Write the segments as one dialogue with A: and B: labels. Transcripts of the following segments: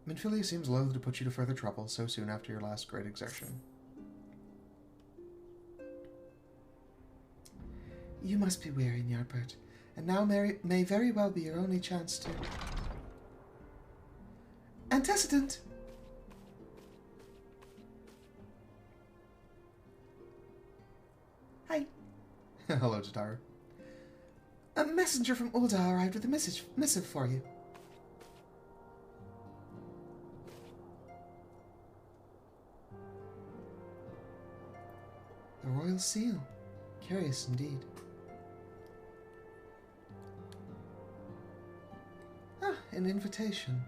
A: Minfilia seems loath to put you to further trouble so soon after your last great exertion. You must be weary, Ny'ardbert, and now may very well be your only chance to... Antecedent! Hi. Hello, Tataru. A messenger from Ul'dah arrived with a missive for you. The royal seal. Curious indeed. Ah, an invitation.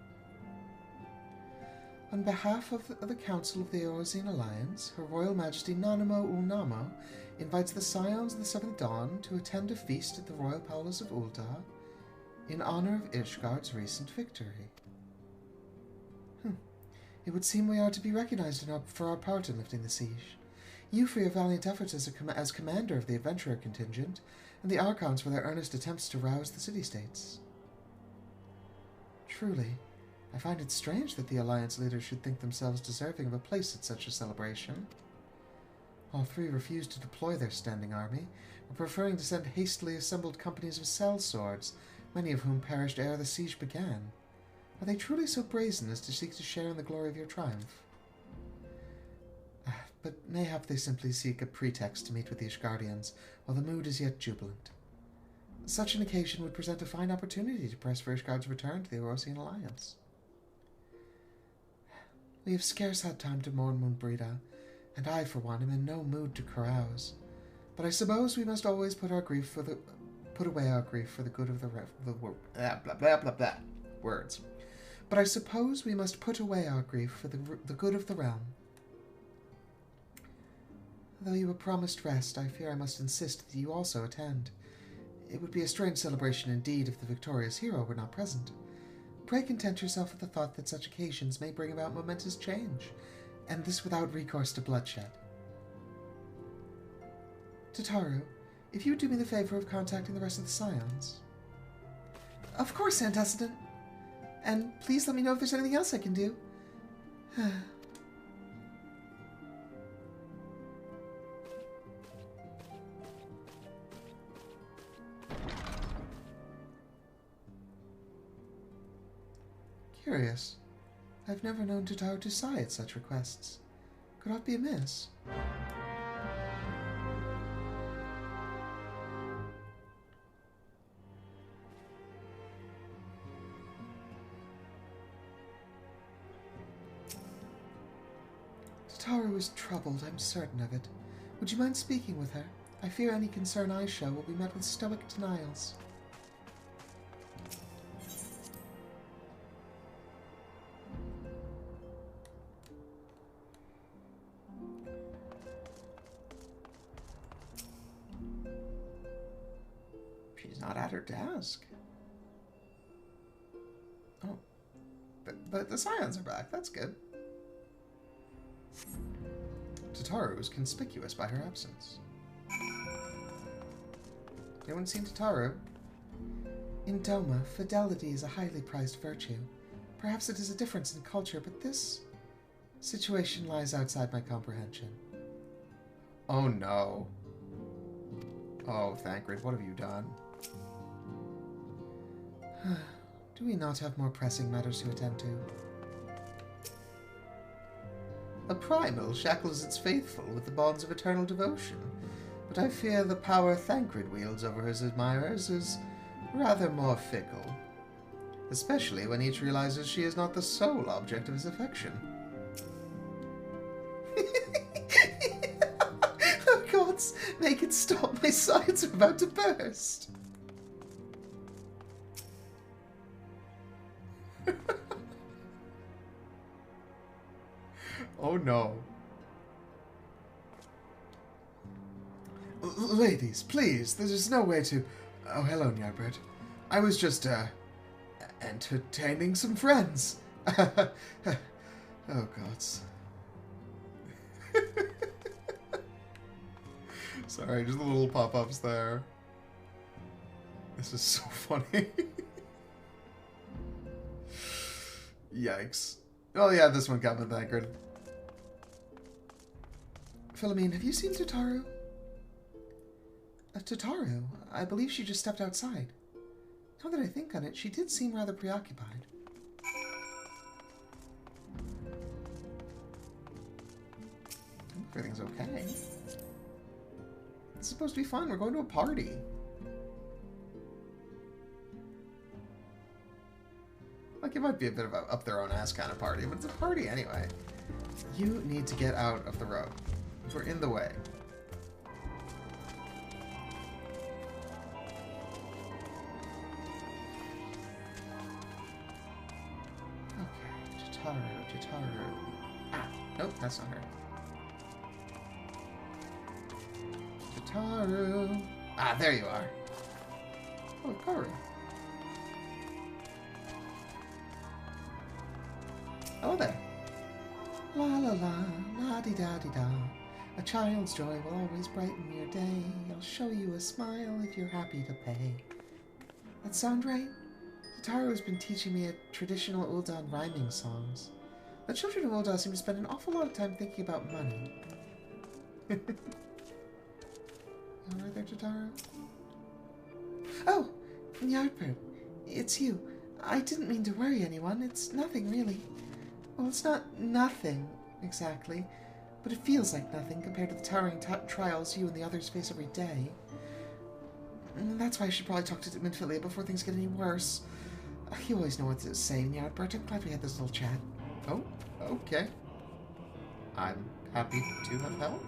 A: On behalf of the Council of the Eorzean Alliance, Her Royal Majesty Nanamo Ul'Namo invites the Scions of the Seventh Dawn to attend a feast at the Royal Palace of Ul'dah in honor of Ishgard's recent victory. It would seem we are to be recognized for our part in lifting the siege. You for your valiant efforts as commander of the adventurer contingent, and the Archons for their earnest attempts to rouse the city-states. Truly, I find it strange that the Alliance leaders should think themselves deserving of a place at such a celebration. All three refused to deploy their standing army, preferring to send hastily assembled companies of sellswords, many of whom perished ere the siege began. Are they truly so brazen as to seek to share in the glory of your triumph? But mayhap they simply seek a pretext to meet with the Ishgardians, while the mood is yet jubilant. Such an occasion would present a fine opportunity to press for Ishgard's return to the Eorzean Alliance. We have scarce had time to mourn Moonbreda, and I, for one, am in no mood to carouse. But I suppose we must always put away our grief for the good of the words. But I suppose we must put away our grief for the good of the realm. Though you were promised rest, I fear I must insist that you also attend. It would be a strange celebration indeed if the victorious hero were not present. Pray content yourself with the thought that such occasions may bring about momentous change, and this without recourse to bloodshed. Tataru, if you would do me the favor of contacting the rest of the Scions. Of course, Antecedent. And please let me know if there's anything else I can do. Curious. I've never known Tataru to sigh at such requests. Could aught be amiss? Tataru is troubled, I'm certain of it. Would you mind speaking with her? I fear any concern I show will be met with stoic denials. She's not at her desk. Oh. But the Scions are back. That's good. Tataru is conspicuous by her absence. Anyone seen Tataru? In Doma, fidelity is a highly prized virtue. Perhaps it is a difference in culture, but this situation lies outside my comprehension. Oh no. Oh, Thancred, what have you done? Do we not have more pressing matters to attend to? A primal shackles its faithful with the bonds of eternal devotion, but I fear the power Thancred wields over his admirers is rather more fickle, especially when each realizes she is not the sole object of his affection. Oh gods, make it stop, my sides are about to burst! Oh no. Ladies, please, there's no way to... Oh, hello, Ny'ardbert. I was just, entertaining some friends. Oh, gods. Sorry, just the little pop-ups there. This is so funny. Yikes. Oh yeah, this one got with Ny'ardbert. Philomene, have you seen Tataru? Tataru? I believe she just stepped outside. Now that I think on it, she did seem rather preoccupied. Everything's okay. It's supposed to be fun. We're going to a party. Like, it might be a bit of a up-their-own-ass kind of party, but it's a party anyway. You need to get out of the road. We're in the way. Okay, Tataru. Ah, nope, that's not her. Tataru. Ah, there you are. Oh, Karu. Oh, there. La la la, la di da di da. A child's joy will always brighten your day. I'll show you a smile if you're happy to pay. That sound right? Tataru has been teaching me traditional Uldan rhyming songs. The children of Uldan seem to spend an awful lot of time thinking about money. Alright there, Tataru? Oh! Ny'ardbert, it's you. I didn't mean to worry anyone. It's nothing, really. Well, it's not nothing, exactly, but it feels like nothing compared to the towering trials you and the others face every day. And that's why I should probably talk to Minfilia before things get any worse. You always know what to say, Ny'ardbert. I'm glad we had this little chat. Oh, okay. I'm happy to have helped.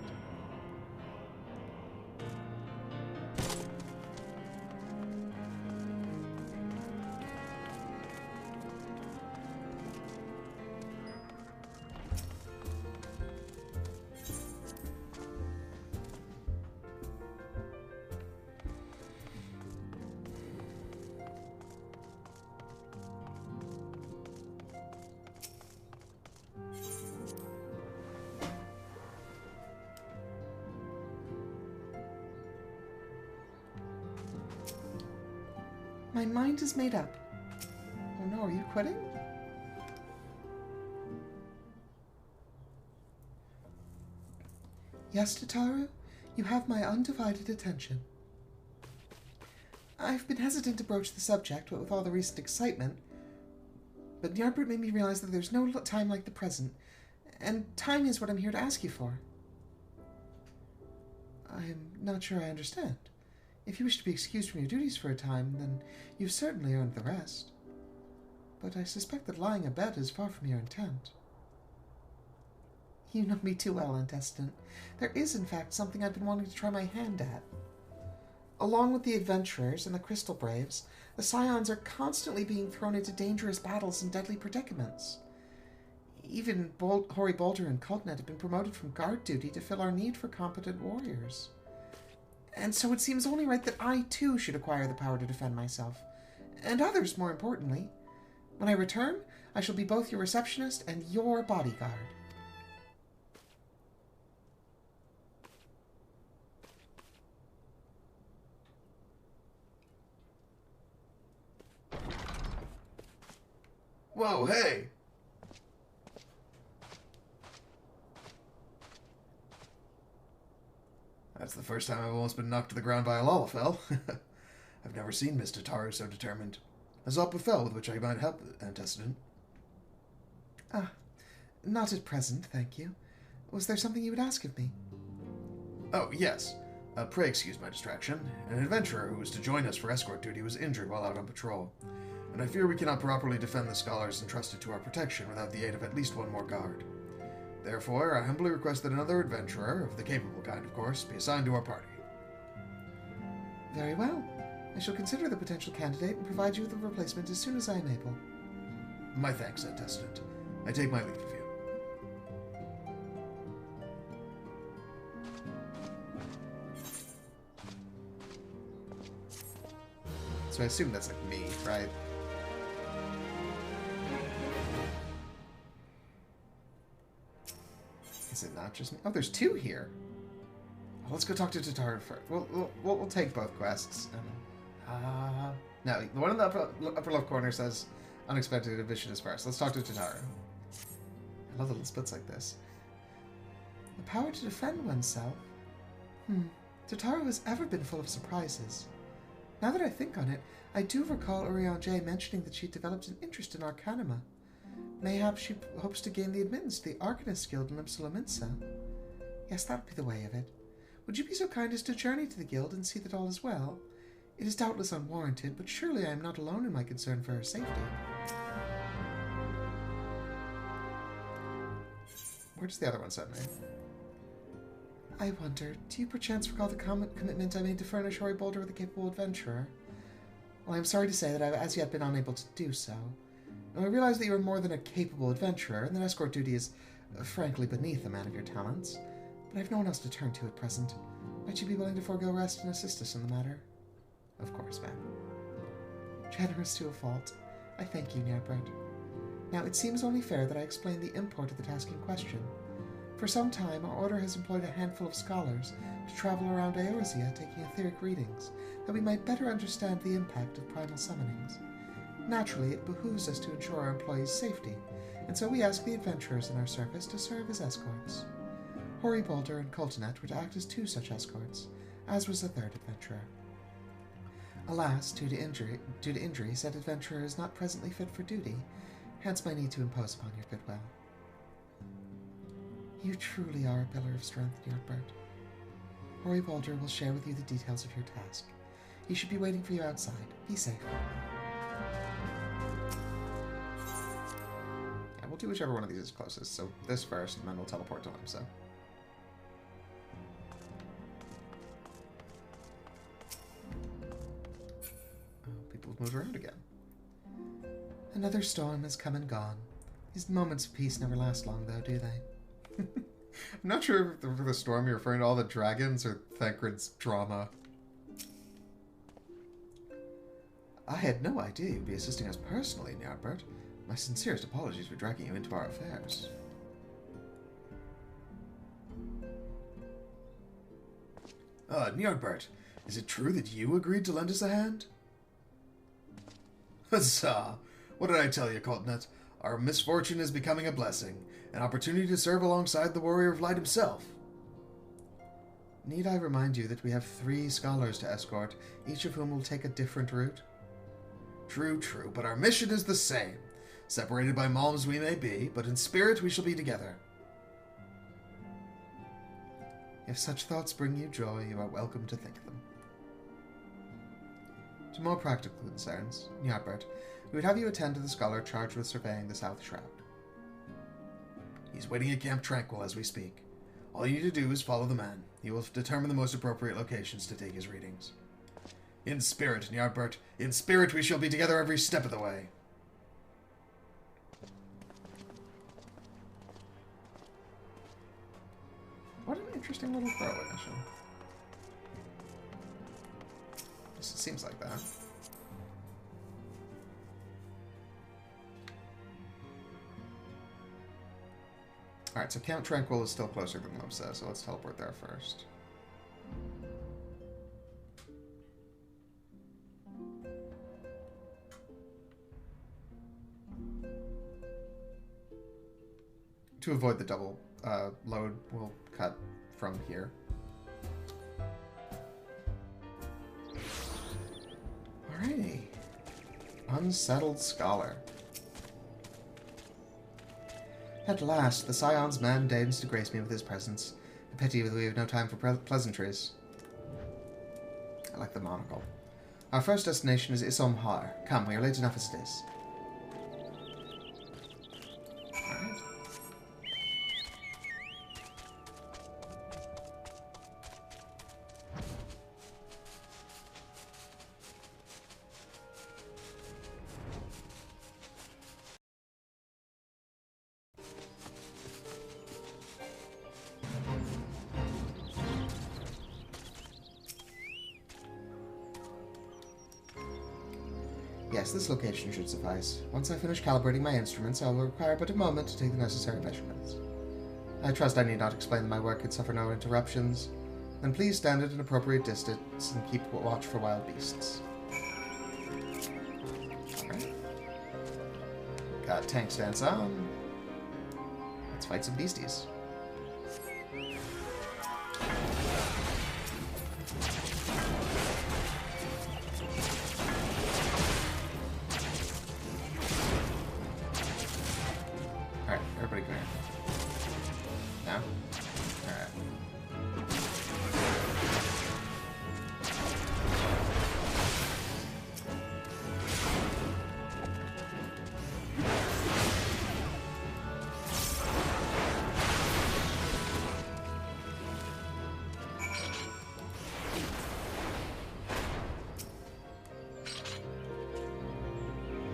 A: My mind is made up. Oh no, are you quitting? Yes, Tataru, you have my undivided attention. I've been hesitant to broach the subject, what with all the recent excitement, but Ny'ardbert made me realize that there's no time like the present, and time is what I'm here to ask you for. I'm not sure I understand. If you wish to be excused from your duties for a time, then you've certainly earned the rest. But I suspect that lying abed is far from your intent. You know me too well, Antestant. There is, in fact, something I've been wanting to try my hand at. Along with the adventurers and the Crystal Braves, the Scions are constantly being thrown into dangerous battles and deadly predicaments. Even Hoary Boulder and Cultnet have been promoted from guard duty to fill our need for competent warriors. And so it seems only right that I, too, should acquire the power to defend myself. And others, more importantly. When I return, I shall be both your receptionist and your bodyguard. Whoa, hey! That's the first time I've almost been knocked to the ground by a Lalafell. I've never seen Miss Tataru so determined. A Zopafel with which I might help, Antecedent. Ah, not at present, thank you. Was there something you would ask of me? Oh, yes. Pray excuse my distraction. An adventurer who was to join us for escort duty was injured while out on patrol, and I fear we cannot properly defend the scholars entrusted to our protection without the aid of at least one more guard. Therefore, I humbly request that another adventurer, of the capable kind, of course, be assigned to our party. Very well. I shall consider the potential candidate and provide you with a replacement as soon as I am able. My thanks, Antecedent. I take my leave of you. So I assume that's like me, right? Is it not just me? Oh, there's two here. Well, let's go talk to Tataru first. We'll take both quests. No, the one in the upper left corner says unexpected addition is first. Let's talk to Tataru. I love little splits like this. The power to defend oneself? Totaro has ever been full of surprises. Now that I think on it, I do recall Urianger mentioning that she developed an interest in Arcanima. Mayhap she hopes to gain the admittance to the Arcanist Guild in Ipsilominsa. Yes, that would be the way of it. Would you be so kind as to journey to the guild and see that all is well? It is doubtless unwarranted, but surely I am not alone in my concern for her safety. Where does the other one send me? I wonder, do you perchance recall the commitment I made to furnish Ny'ardbert with a capable adventurer? Well, I am sorry to say that I have as yet been unable to do so. Now, I realize that you are more than a capable adventurer, and that escort duty is, frankly, beneath a man of your talents. But I have no one else to turn to at present. Might you be willing to forego rest and assist us in the matter? Of course, ma'am. Generous to a fault. I thank you, Ny'ardbert. Now, it seems only fair that I explain the import of the task in question. For some time, our order has employed a handful of scholars to travel around Eorzea taking etheric readings, that we might better understand the impact of primal summonings. Naturally, it behooves us to ensure our employees' safety, and so we ask the adventurers in our service to serve as escorts. Ny'ardbert and Coltonet were to act as two such escorts, as was the third adventurer. Alas, due to injury, said adventurer is not presently fit for duty, hence my need to impose upon your goodwill. You truly are a pillar of strength, Ny'ardbert. Ny'ardbert will share with you the details of your task. He should be waiting for you outside. Be safe. Yeah, we'll do whichever one of these is closest. So this first, and then we'll teleport to Limsa. People have moved around again. Another storm has come and gone. These moments of peace never last long, though, do they? I'm not sure if for the storm you're referring to all the dragons or Thancred's drama. I had no idea you'd be assisting us personally, Ny'ardbert. My sincerest apologies for dragging you into our affairs. Ny'ardbert, is it true that you agreed to lend us a hand? Huzzah! What did I tell you, Coltonet? Our misfortune is becoming a blessing, an opportunity to serve alongside the Warrior of Light himself. Need I remind you that we have 3 scholars to escort, each of whom will take a different route? True, but our mission is the same. Separated by malms we may be, but in spirit we shall be together. If such thoughts bring you joy, you are welcome to think them. To more practical concerns, Ny'ardbert, we would have you attend to the scholar charged with surveying the South Shroud. He's waiting at Camp Tranquil as we speak. All you need to do is follow the man. He will determine the most appropriate locations to take his readings. In spirit, Ny'ardbert. In spirit we shall be together every step of the way. What an interesting little throwaway mission. It seems like that. Alright, so Camp Tranquil is still closer than Limsa, so let's teleport there first. To avoid the double load, we'll cut from here. Alrighty. Unsettled Scholar. At last, the Scion's man deigns to grace me with his presence. A pity that we have no time for pleasantries. I like the monocle. Our first destination is Isom Har. Come, we are late enough as it is. Alright. Yes, this location should suffice. Once I finish calibrating my instruments, I will require but a moment to take the necessary measurements. I trust I need not explain that my work could suffer no interruptions. Then please stand at an appropriate distance and keep watch for wild beasts. Alright. Got tank stance on. Let's fight some beasties. Alright, everybody come here. Now? Alright.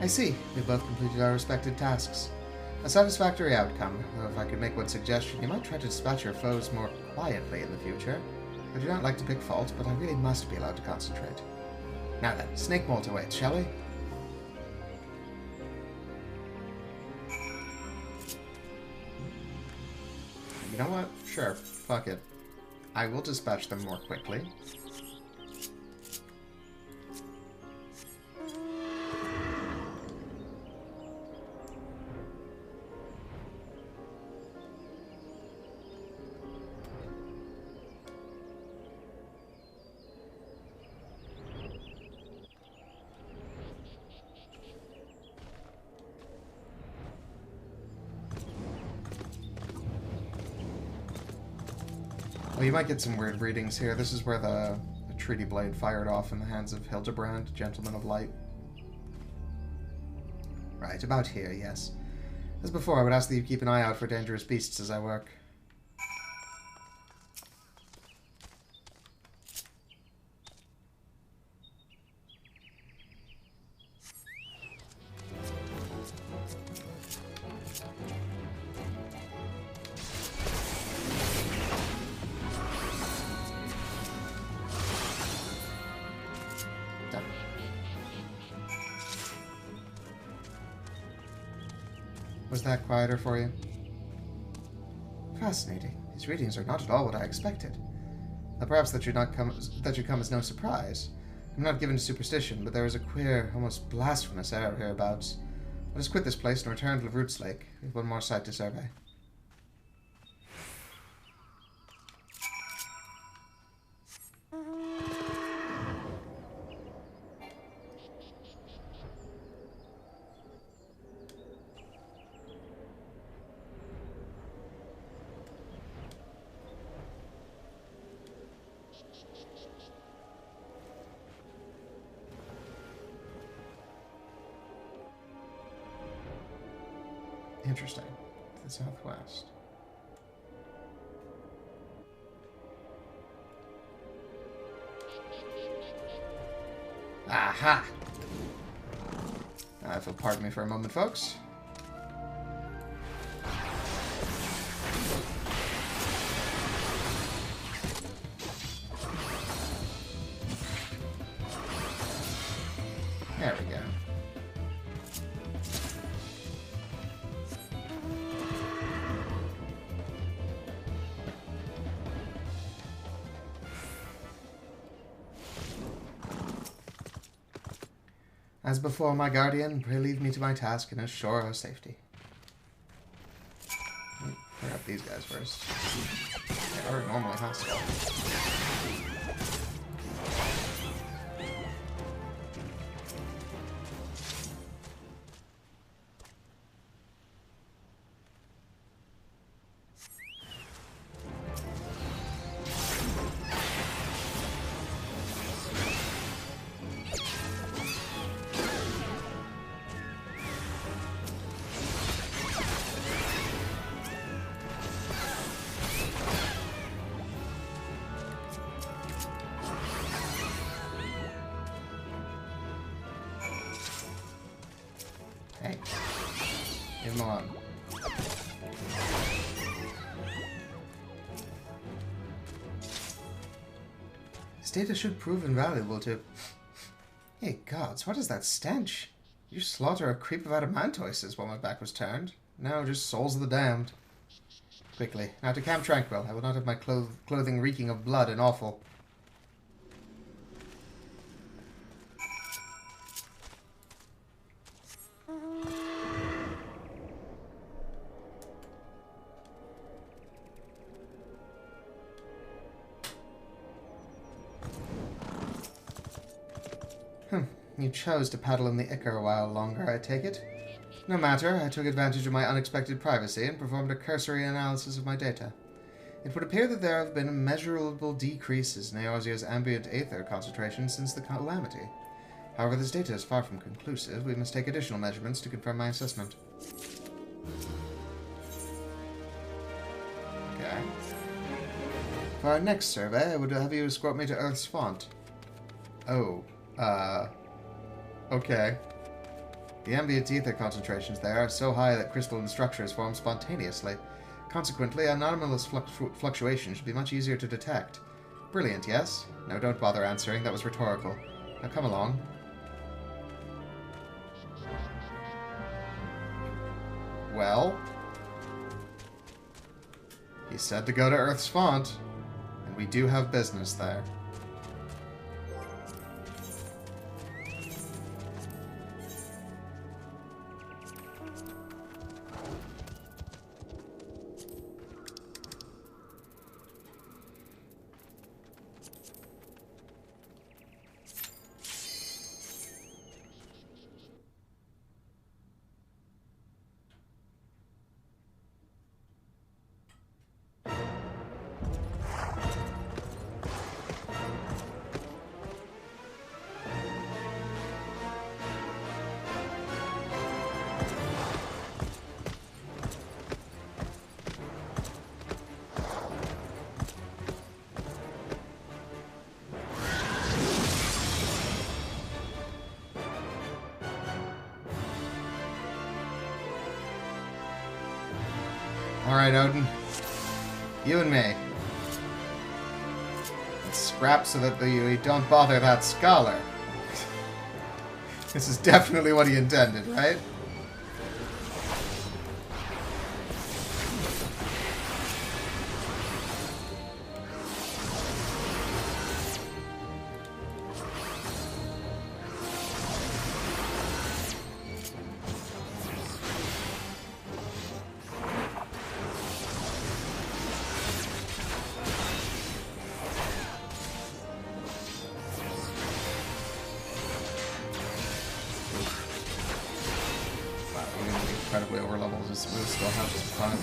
A: I see. We both completed our respected tasks. A satisfactory outcome, though if I could make one suggestion, you might try to dispatch your foes more quietly in the future. I do not like to pick fault, but I really must be allowed to concentrate. Now then, snake molt awaits, shall we? You know what? Sure, fuck it. I will dispatch them more quickly. Well, you might get some weird readings here. This is where the treaty blade fired off in the hands of Hildebrand, Gentleman of Light. Right, about here, yes. As before, I would ask that you keep an eye out for dangerous beasts as I work. Was that quieter for you? Fascinating. These readings are not at all what I expected. Now, perhaps that should come as no surprise. I'm not given to superstition, but there is a queer, almost blasphemous air hereabouts. Let us quit this place and return to Roost Lake. We have one more site to survey. Interesting. To the southwest. Aha! If you'll pardon me for a moment, folks. There we go. As before, my guardian, pray leave me to my task and assure our safety. Clear up these guys first. They are normally hostile. Hey, leave him alone. This data should prove invaluable to... Hey gods, what is that stench? You slaughter a creep of adamantoises while my back was turned. Now just souls of the damned. Quickly, now to Camp Tranquil. I will not have my clothing reeking of blood and offal. You chose to paddle in the Ichor a while longer, I take it? No matter, I took advantage of my unexpected privacy and performed a cursory analysis of my data. It would appear that there have been measurable decreases in Eorzea's ambient aether concentration since the calamity. However, this data is far from conclusive. We must take additional measurements to confirm my assessment. Okay. For our next survey, I would have you escort me to Earth's font. Oh, okay. The ambient ether concentrations there are so high that crystalline structures form spontaneously. Consequently, anomalous fluctuation should be much easier to detect. Brilliant, yes? No, don't bother answering. That was rhetorical. Now come along. Well, he said to go to Earth's font, and we do have business there. Alright, Odin. You and me. Let's scrap so that we don't bother that scholar. This is definitely what he intended, right? Incredibly over levels, we'll still have some fun.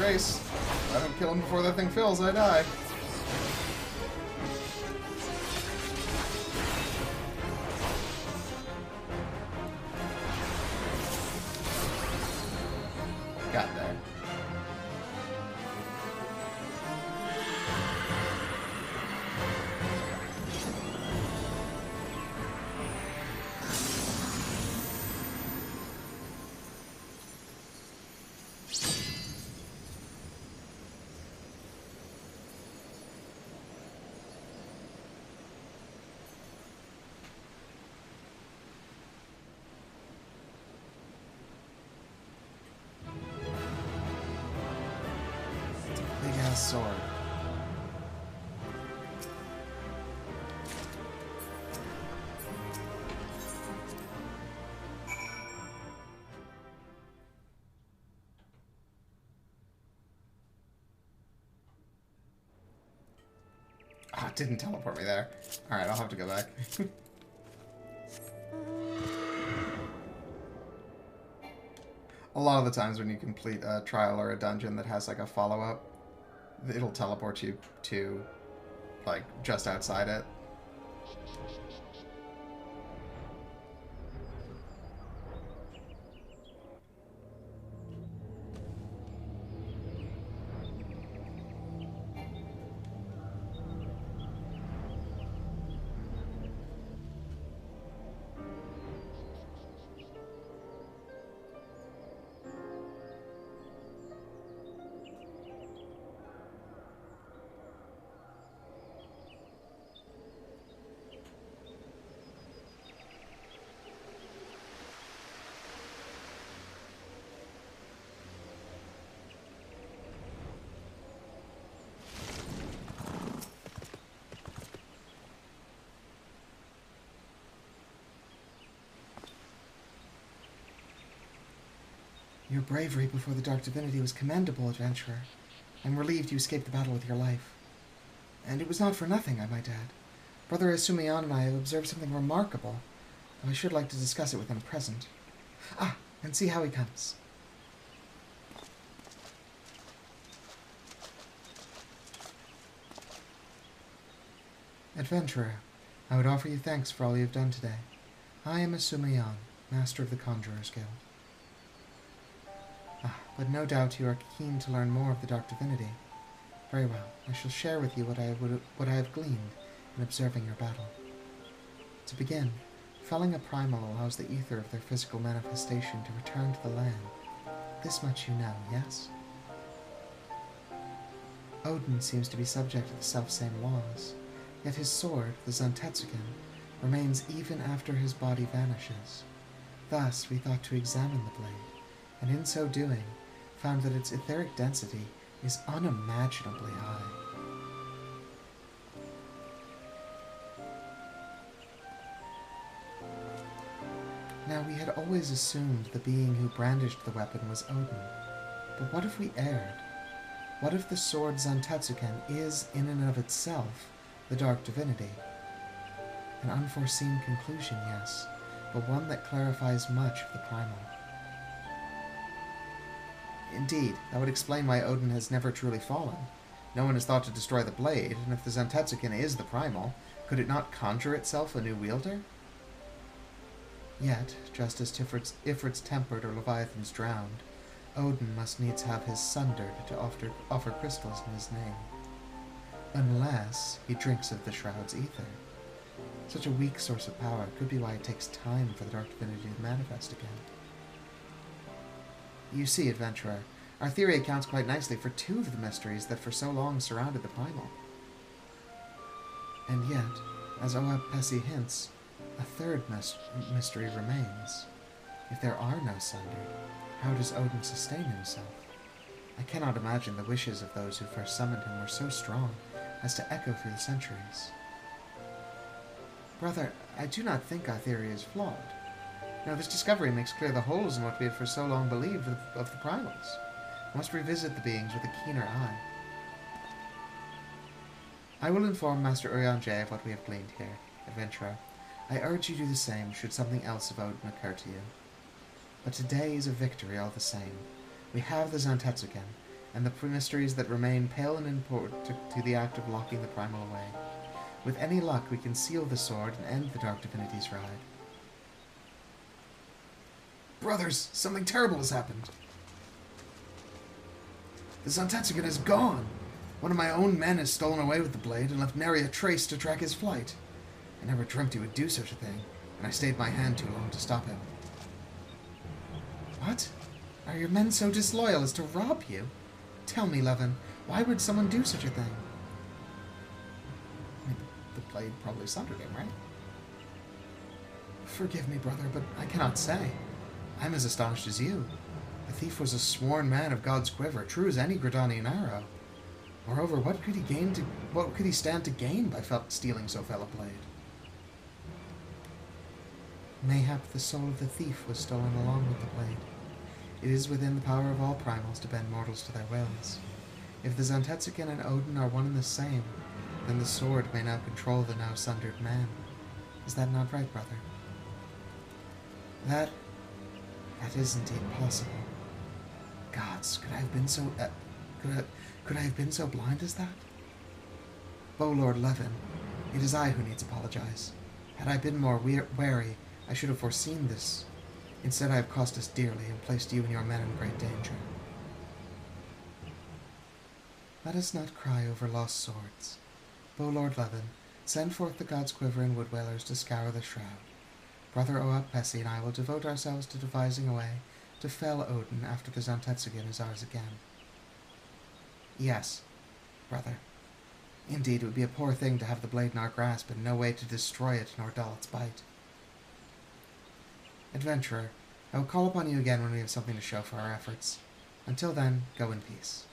A: Race. If I don't kill him before that thing fills, I die. Got there. Sword. didn't teleport me there. Alright, I'll have to go back. A lot of the times when you complete a trial or a dungeon that has like a follow-up, it'll teleport you to like just outside it. Your bravery before the Dark Divinity was commendable, adventurer. I'm relieved you escaped the battle with your life. And it was not for nothing, I might add. Brother Asumiyan and I have observed something remarkable, and I should like to discuss it with him present. Ah, and see how he comes. Adventurer, I would offer you thanks for all you have done today. I am Asumiyan, Master of the Conjurer's Guild. But no doubt you are keen to learn more of the Dark Divinity. Very well, I shall share with you what I have gleaned in observing your battle. To begin, felling a primal allows the ether of their physical manifestation to return to the land. This much you know, yes? Odin seems to be subject to the selfsame laws, yet his sword, the Zantetsuken, remains even after his body vanishes. Thus, we thought to examine the blade, and in so doing, found that its etheric density is unimaginably high. Now, we had always assumed the being who brandished the weapon was Odin, but what if we erred? What if the sword Zantetsuken is, in and of itself, the Dark Divinity? An unforeseen conclusion, yes, but one that clarifies much of the primal. Indeed, that would explain why Odin has never truly fallen. No one has thought to destroy the blade, and if the Zantetsuken is the primal, could it not conjure itself a new wielder? Yet, just as Ifrit's tempered or Leviathan's drowned, Odin must needs have his sundered to offer crystals in his name. Unless he drinks of the Shroud's ether. Such a weak source of power could be why it takes time for the Dark Divinity to manifest again. You see, adventurer, our theory accounts quite nicely for two of the mysteries that for so long surrounded the primal. And yet, as Oa Pessi hints, a third mystery remains. If there are no sundered, how does Odin sustain himself? I cannot imagine the wishes of those who first summoned him were so strong as to echo through the centuries. Brother, I do not think our theory is flawed. Now, this discovery makes clear the holes in what we had for so long believed of the primals. We must revisit the beings with a keener eye. I will inform Master Urianger of what we have gleaned here, adventurer. I urge you to do the same should something else of Odin occur to you. But today is a victory all the same. We have the Zantetsuken, and the mysteries that remain pale in import to the act of locking the primal away. With any luck, we can seal the sword and end the Dark Divinity's ride. Brothers, something terrible has happened. The Zantetsuken is gone. One of my own men has stolen away with the blade and left nary a trace to track his flight. I never dreamt he would do such a thing, and I stayed my hand too long to stop him. What? Are your men so disloyal as to rob you? Tell me, Levin, why would someone do such a thing? I mean, the blade probably sundered him, right? Forgive me, brother, but I cannot say. I'm as astonished as you. The thief was a sworn man of God's quiver, true as any Gridanian arrow. Moreover, what could he stand to gain by stealing so fell a blade? Mayhap the soul of the thief was stolen along with the blade. It is within the power of all primals to bend mortals to their wills. If the Zantetsuken and Odin are one and the same, then the sword may now control the now sundered man. Is that not right, brother? That is indeed possible. Gods, could I have been so... could I have been so blind as that? O Lord Levin, it is I who needs apologize. Had I been more wary, I should have foreseen this. Instead, I have cost us dearly and placed you and your men in great danger. Let us not cry over lost swords. O Lord Levin, send forth the gods' quiver and wood wailers to scour the shroud. Brother Oap Pessi and I will devote ourselves to devising a way to fell Odin after the Zantetsugen is ours again. Yes, brother. Indeed, it would be a poor thing to have the blade in our grasp and no way to destroy it nor dull its bite. Adventurer, I will call upon you again when we have something to show for our efforts. Until then, go in peace.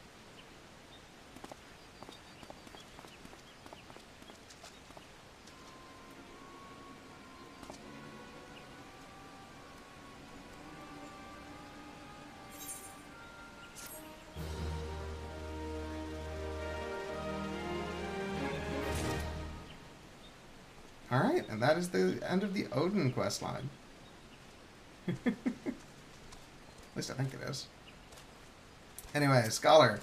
A: Alright, and that is the end of the Odin questline. At least I think it is. Anyway, Scholar,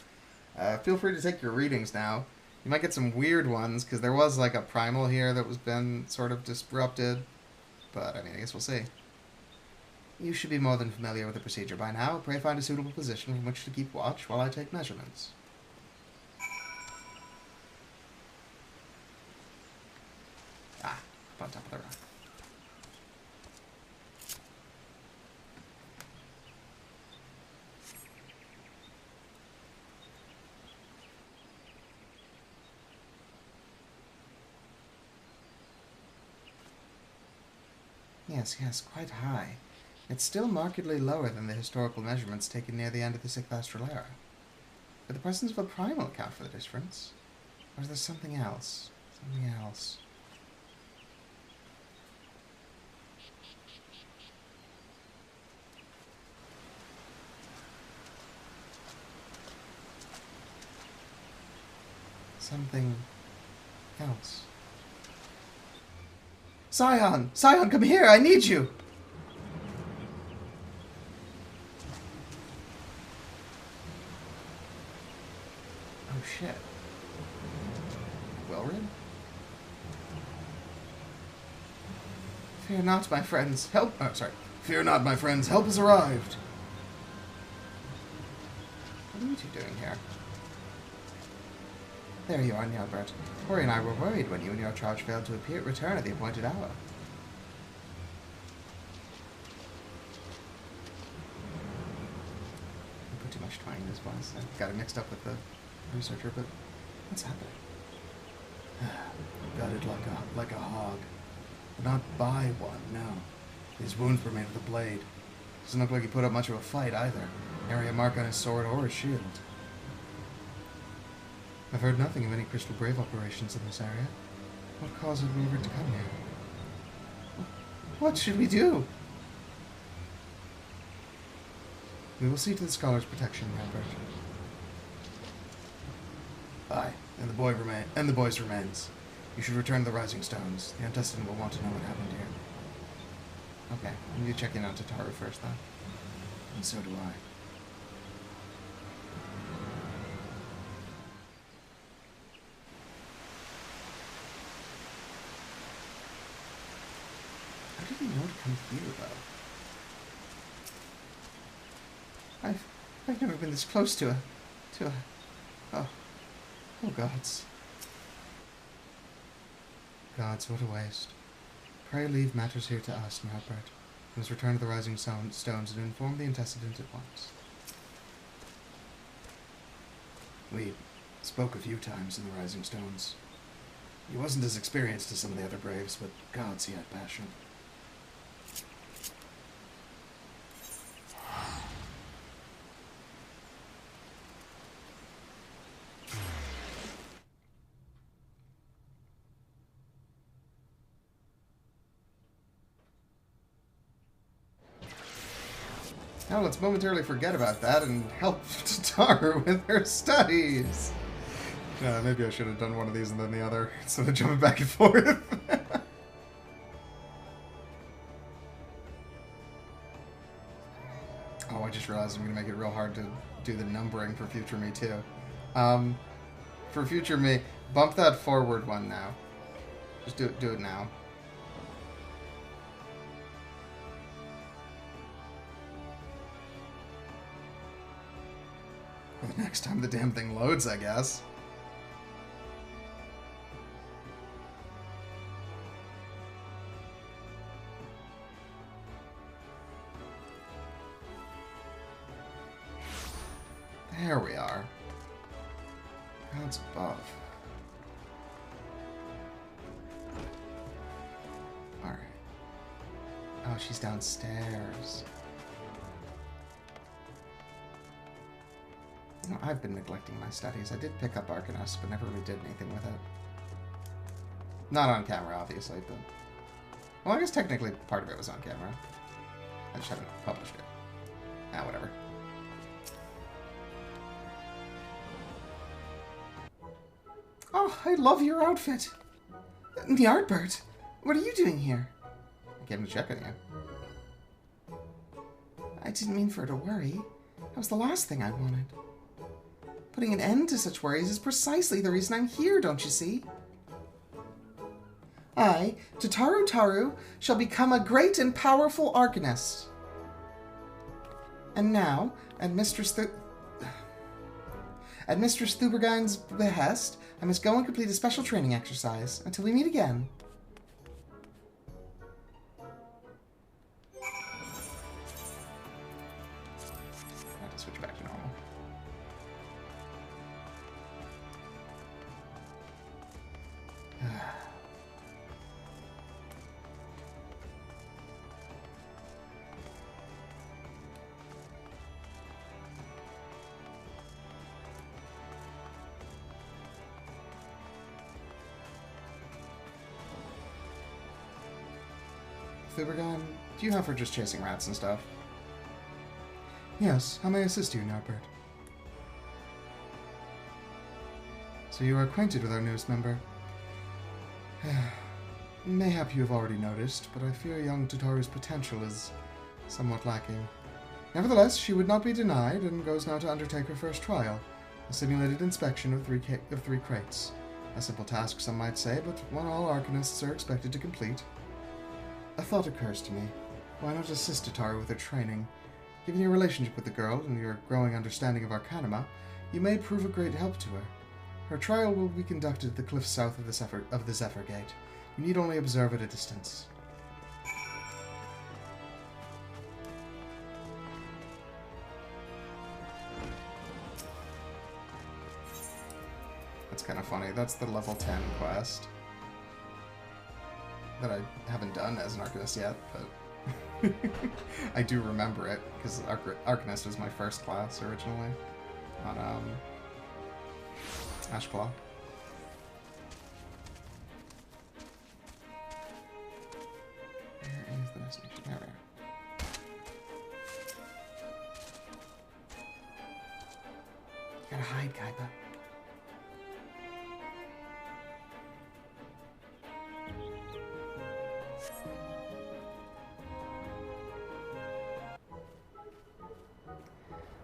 A: feel free to take your readings now. You might get some weird ones, because there was like a primal here that was been sort of disrupted. But, I mean, I guess we'll see. You should be more than familiar with the procedure by now. Pray find a suitable position from which to keep watch while I take measurements. Ah, up on top of the rock. Yes, quite high. It's still markedly lower than the historical measurements taken near the end of the 6th Astral Era. Could the presence of a primal account for the difference? Or is there something else? Something else. Something else. Scion! Scion, come here! I need you! Oh, shit. Well read? Fear not, my friends. Help... Oh, sorry. Fear not, my friends. Help has arrived. What are you two doing here? There you are, Ny'ardbert. Tori and I were worried when you and your charge failed to return at the appointed hour. I put too much twang in his voice. I got it mixed up with the researcher, but what's happening? Gutted like a hog. But not by one, no. His wounds were made of the blade. Doesn't look like he put up much of a fight either. Nary a mark on his sword or his shield. I've heard nothing of any Crystal Brave operations in this area. What caused Rerun to come here? What should we do? We will see to the scholar's protection, Ny'ardbert. Aye, and the boy's remains. You should return to the Rising Stones. The Untested will want to know what happened here. Okay, I need to check in on Tataru first, then. And so do I. How did he know to come here, though? I've never been this close to a... Oh gods. Gods, what a waste. Pray leave matters here to us, Ny'ardbert. We must return to the Rising Stones and inform the Antecedent at once. We spoke a few times in the Rising Stones. He wasn't as experienced as some of the other Braves, but gods, he had passion. Now let's momentarily forget about that and help Tataru with her studies. Yeah, maybe I should have done one of these and then the other, instead of jumping back and forth. Oh, I just realized I'm going to make it real hard to do the numbering for future me, too. For future me, bump that forward one now. Just do it now. Or the next time the damn thing loads, I guess. There we are. That's above. Alright. Oh, she's downstairs. You know, I've been neglecting my studies. I did pick up Arcanist, but never really did anything with it. Not on camera, obviously, but... Well, I guess technically part of it was on camera. I just haven't published it. Ah, whatever. Oh, I love your outfit. Ny'ardbert, what are you doing here? I came to check on you. I didn't mean for her to worry. That was the last thing I wanted. Putting an end to such worries is precisely the reason I'm here, don't you see? I, Tataru Taru, shall become a great and powerful Arcanist. And now, at Mistress Thubergine's behest, I must go and complete a special training exercise. Until we meet again. I have to switch back to normal. Thubergine, do you have her just chasing rats and stuff? Yes, how may I assist you, Ny'ardbert? So you are acquainted with our newest member? Mayhap you have already noticed, but I fear young Tataru's potential is somewhat lacking. Nevertheless, she would not be denied, and goes now to undertake her first trial, a simulated inspection of three crates. A simple task, some might say, but one all Arcanists are expected to complete. A thought occurs to me. Why not assist Tataru with her training? Given your relationship with the girl and your growing understanding of Arcanima, you may prove a great help to her. Her trial will be conducted at the cliffs south of the Zephyr Gate. You need only observe at a distance. That's kind of funny. That's the level 10 quest that I haven't done as an Arcanist yet, but I do remember it, because Arcanist was my first class originally on Ashclaw. Where is the destination? There we are. You gotta hide, Kaiba.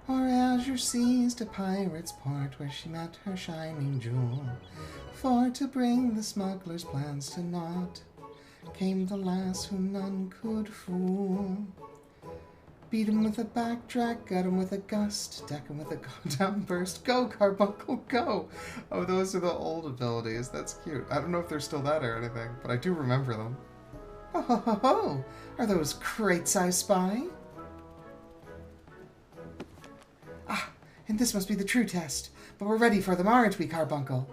A: Our azure seas to pirate's port, where she met her shining jewel. For to bring the smuggler's plans to naught, came the lass whom none could fool. Beat him with a backtrack, got him with a gust, deck him with a go-down burst. Go, Carbuncle, go! Oh, those are the old abilities. That's cute. I don't know if they're still that or anything, but I do remember them. Ho ho ho ho! Are those crates I spy? Ah, and this must be the true test. But we're ready for them, aren't we, Carbuncle?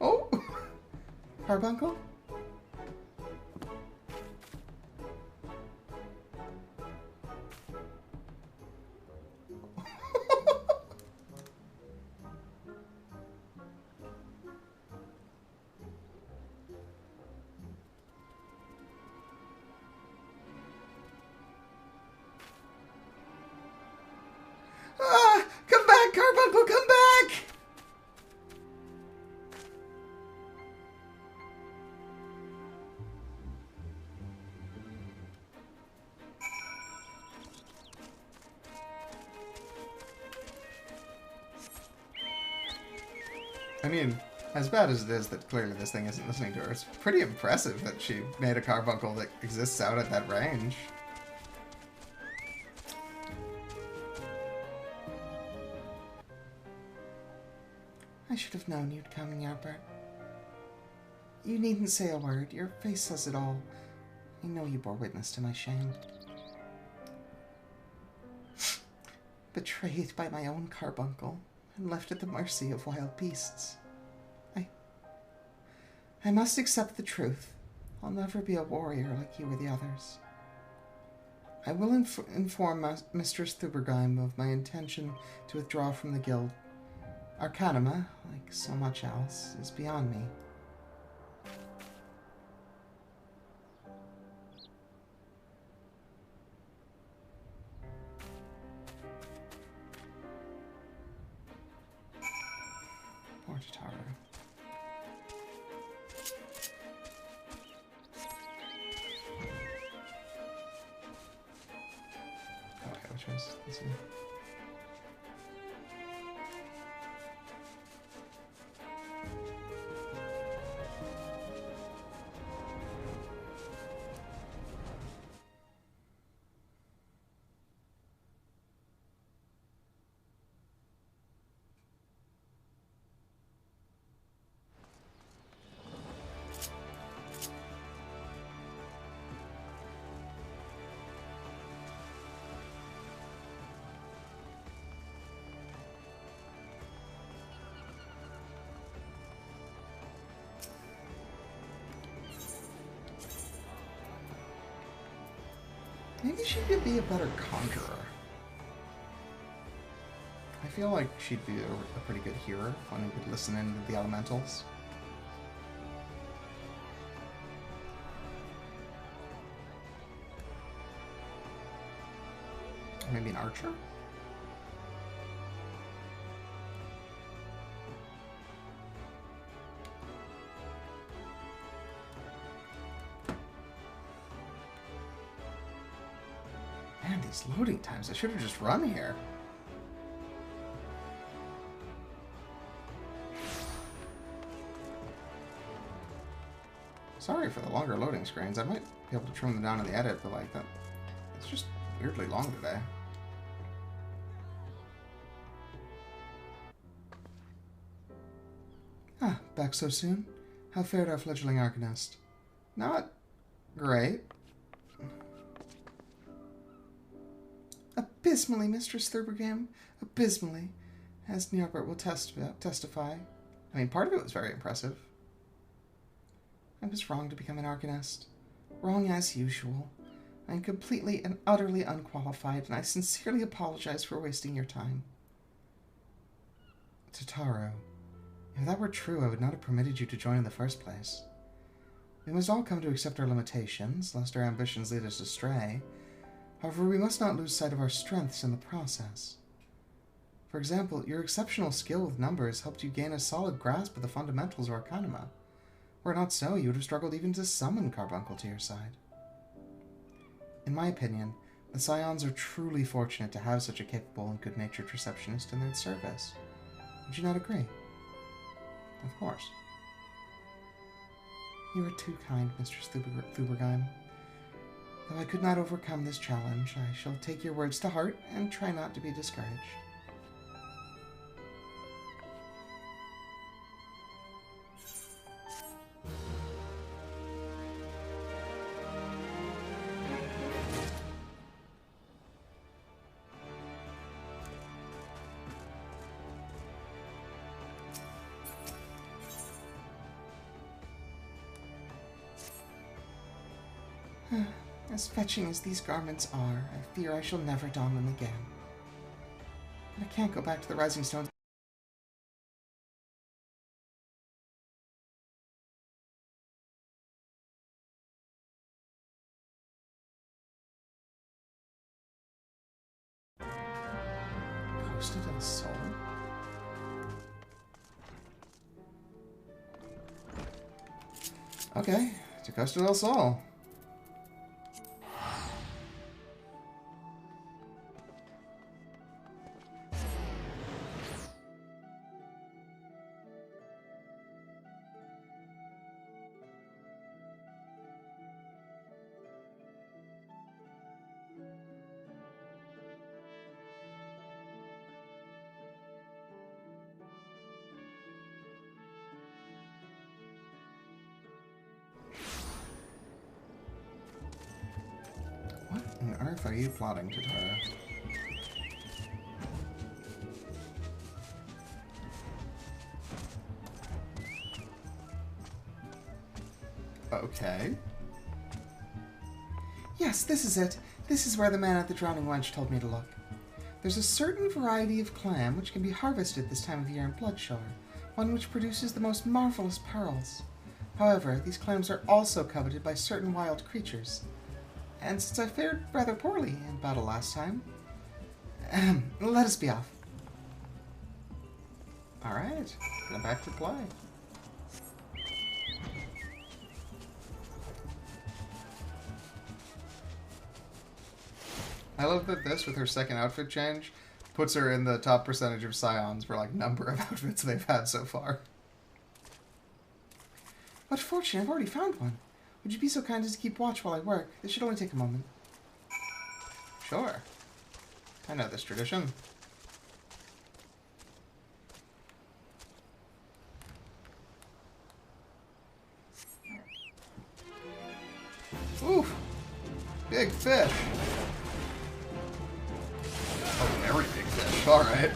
A: Oh! Carbuncle? I mean, as bad as it is that clearly this thing isn't listening to her, it's pretty impressive that she made a carbuncle that exists out at that range. I should have known you'd come, Ny'ardbert. You needn't say a word. Your face says it all. I know you bore witness to my shame. Betrayed by my own carbuncle and left at the mercy of wild beasts. I must accept the truth. I'll never be a warrior like you or the others. I will inform Mistress Thubergeim of my intention to withdraw from the guild. Arcanima, like so much else, is beyond me. Poor Totaro. Oh, okay, which one's this one? Maybe she could be a better conjurer. I feel like she'd be a pretty good hearer, one who could listen in to the elementals. Or maybe an archer? Man, these loading times, I should have just run here. Sorry for the longer loading screens. I might be able to trim them down in the edit, but like that, it's just weirdly long today. Ah, back so soon? How fared our fledgling arcanist? Not great. Abysmally, Mistress Thubergeim. Abysmally. As Ny'ardbert will testify. I mean, part of it was very impressive. I was wrong to become an arcanist. Wrong as usual. I am completely and utterly unqualified, and I sincerely apologize for wasting your time. Totaro, if that were true, I would not have permitted you to join in the first place. We must all come to accept our limitations, lest our ambitions lead us astray. However, we must not lose sight of our strengths in the process. For example, your exceptional skill with numbers helped you gain a solid grasp of the fundamentals of Arcanima. Were it not so, you would have struggled even to summon Carbuncle to your side. In my opinion, the Scions are truly fortunate to have such a capable and good-natured receptionist in their service. Would you not agree? Of course. You are too kind, Mistress Thubergeim. Though I could not overcome this challenge, I shall take your words to heart and try not to be discouraged. As fetching as these garments are, I fear I shall never don them again. But I can't go back to the Rising Stones. Coasted in Soul? Okay, to Costa del Sol. earth are you plotting, Tatara? Okay. Yes, this is it. This is where the man at the Drowning Wench told me to look. There's a certain variety of clam which can be harvested this time of year in Bloodshore, one which produces the most marvelous pearls. However, these clams are also coveted by certain wild creatures. And since I fared rather poorly in battle last time, let us be off. Alright, going back to play. I love that this, with her second outfit change, puts her in the top percentage of Scions for, like, number of outfits they've had so far. What fortune, I've already found one. Would you be so kind as to keep watch while I work? This should only take a moment. Sure. I know this tradition. Oof! Big fish! Oh, very big fish. Alright.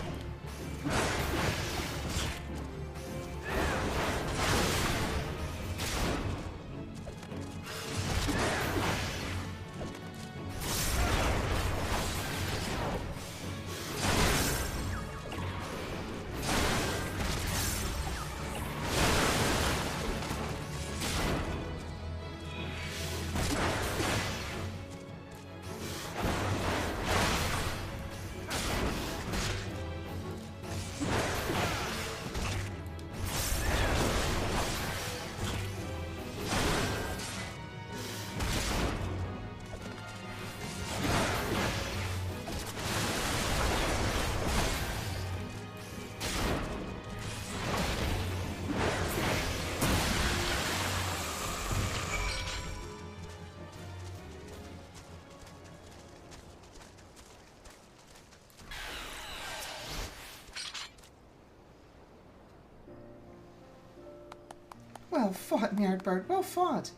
A: Well fought, Ny'ardbert, well fought.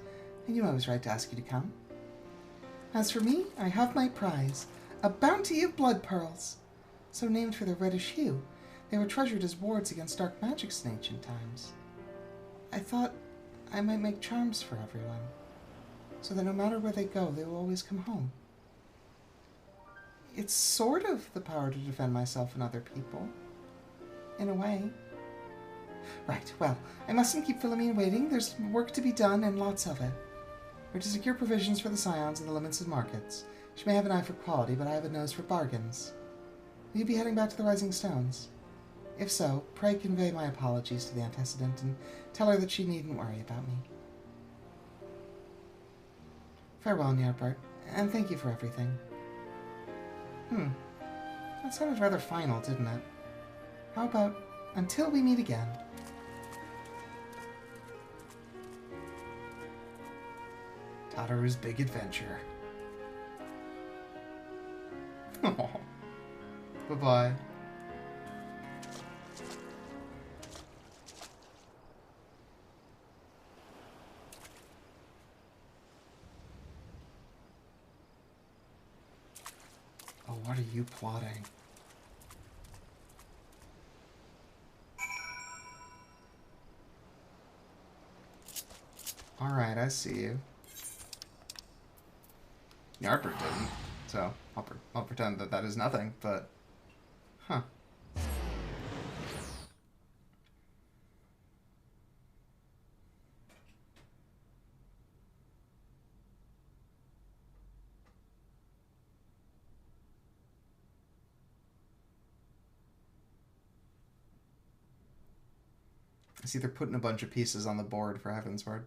A: I knew I was right to ask you to come. As for me, I have my prize, a bounty of blood pearls. So named for their reddish hue, they were treasured as wards against dark magics in ancient times. I thought I might make charms for everyone, so that no matter where they go, they will always come home. It's sort of the power to defend myself and other people, in a way. Right, well, I mustn't keep Philomene waiting. There's work to be done, and lots of it. We're to secure provisions for the Scions in the limited markets. She may have an eye for quality, but I have a nose for bargains. Will you be heading back to the Rising Stones? If so, pray convey my apologies to the antecedent, and tell her that she needn't worry about me. Farewell, Ny'ardbert, and thank you for everything. That sounded rather final, didn't it? How about, until we meet again? Tataru's big adventure. Bye-bye. Oh, what are you plotting? Alright, I see you. Ny'ardbert didn't, so I'll pretend that that is nothing, but... Huh. I see they're putting a bunch of pieces on the board for Heavensward.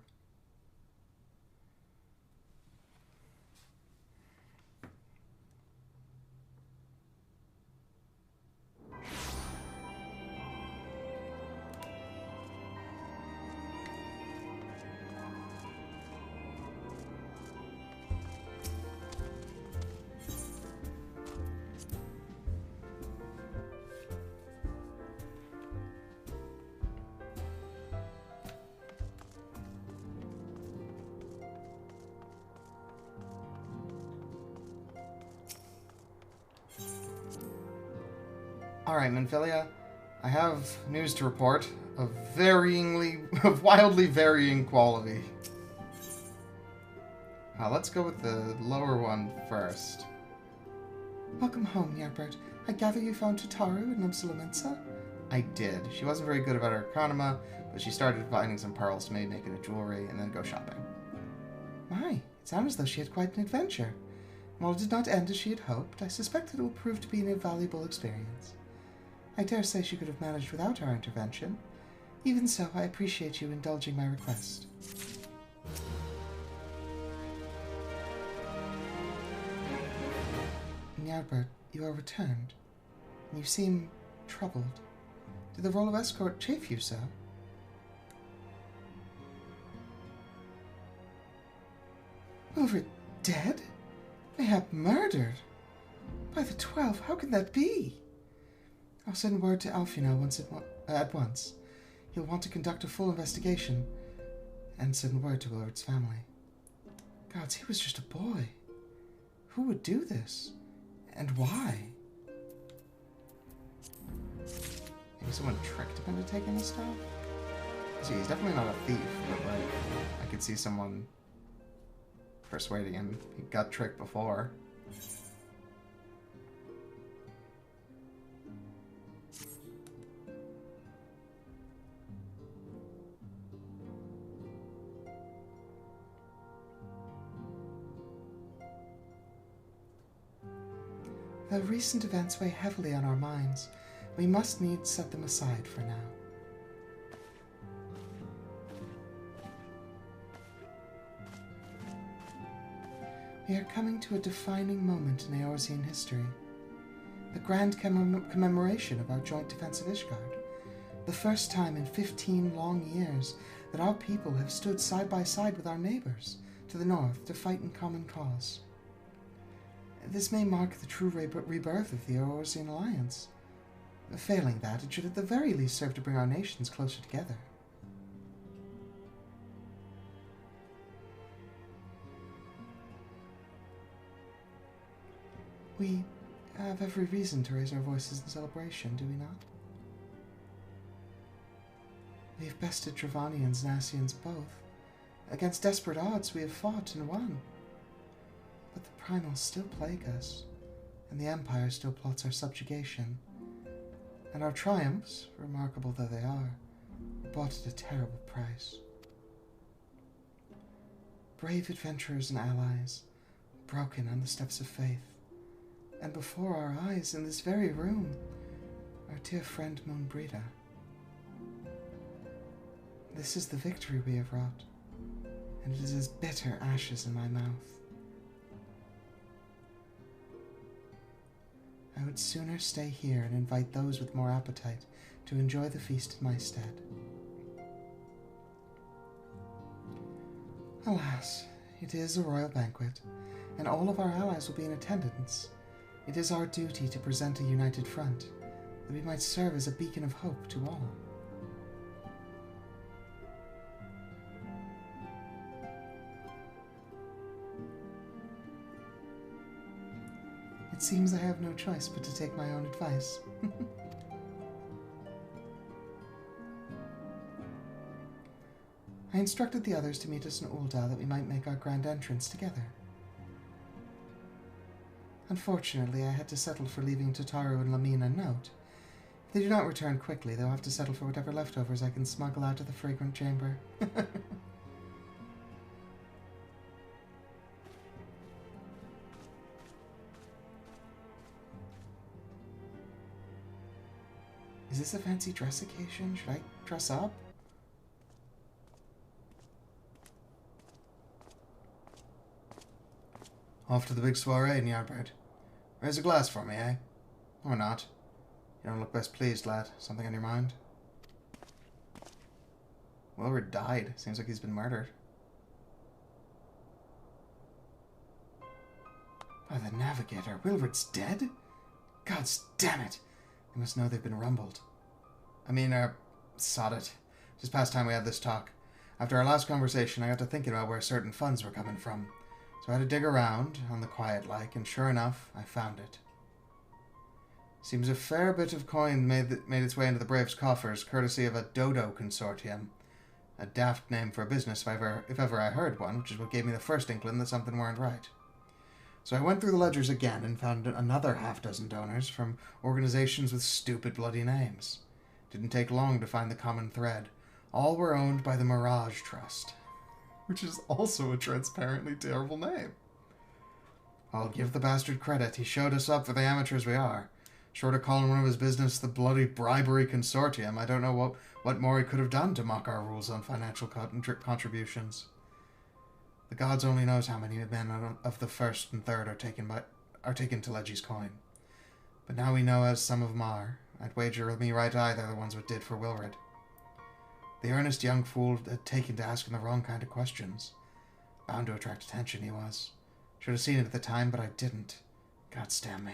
A: Alright, Minfilia. I have news to report of wildly varying quality. Let's go with the lower one first. Welcome home, Ny'ardbert. I gather you found Tataru and Umsalaminsa? I did. She wasn't very good about her economy, but she started finding some pearls to make it a jewelry and then go shopping. My, it sounds as though she had quite an adventure. While it did not end as she had hoped, I suspect that it will prove to be an invaluable experience. I dare say she could have managed without our intervention. Even so, I appreciate you indulging my request. Ny'ardbert, you are returned. You seem troubled. Did the role of escort chafe you so? Wilfred dead? Mayhap murdered? By the 12, how can that be? I'll send word to Alfino at once. He'll want to conduct a full investigation and send word to Wilfred's family. Gods, he was just a boy. Who would do this? And why? Maybe someone tricked him into taking his stuff? See, he's definitely not a thief, but like, I could see someone persuading him. He got tricked before. The recent events weigh heavily on our minds. We must needs set them aside for now. We are coming to a defining moment in Eorzean history. The grand commemoration of our joint defense of Ishgard. The first time in 15 long years that our people have stood side by side with our neighbors to the north to fight in common cause. This may mark the true rebirth of the Eorzean Alliance. Failing that, it should at the very least serve to bring our nations closer together. We have every reason to raise our voices in celebration, do we not? We have bested Travanians and Ascians both. Against desperate odds we have fought and won. But the primals still plague us, and the Empire still plots our subjugation. And our triumphs, remarkable though they are bought at a terrible price. Brave adventurers and allies, broken on the steps of faith, and before our eyes, in this very room, our dear friend Moonbreda. This is the victory we have wrought, and it is as bitter ashes in my mouth. I would sooner stay here and invite those with more appetite to enjoy the feast in my stead. Alas, it is a royal banquet, and all of our allies will be in attendance. It is our duty to present a united front, that we might serve as a beacon of hope to all. It seems I have no choice but to take my own advice. I instructed the others to meet us in Ul'dah that we might make our grand entrance together. Unfortunately, I had to settle for leaving Tataru and Lamine a note. If they do not return quickly, they'll have to settle for whatever leftovers I can smuggle out of the fragrant chamber. Is this a fancy dress occasion? Should I dress up? Off to the big soiree, Ny'ardbert. Raise a glass for me, eh? Or not. You don't look best pleased, lad. Something on your mind? Wilfred died. Seems like he's been murdered. By the Navigator, Wilfred's dead? Gods damn it! They must know they've been rumbled. I mean, sod it. Just past time we had this talk. After our last conversation, I got to thinking about where certain funds were coming from. So I had to dig around, on the quiet like, and sure enough, I found it. Seems a fair bit of coin made its way into the Braves' coffers, courtesy of a Dodo consortium. A daft name for a business if ever I heard one, which is what gave me the first inkling that something weren't right. So I went through the ledgers again and found another half-dozen donors from organizations with stupid bloody names. Didn't take long to find the common thread. All were owned by the Mirage Trust, which is also a transparently terrible name. I'll give the bastard credit. He showed us up for the amateurs we are. Short of calling one of his business the bloody bribery consortium, I don't know what more he could have done to mock our rules on financial contributions. The gods only knows how many men of the first and third are taken to Leggie's coin. But now we know as some of them are. I'd wager me right eye they're the ones what did for Wilred. The earnest young fool had taken to asking the wrong kind of questions. Bound to attract attention, he was. Should have seen it at the time, but I didn't. God damn me.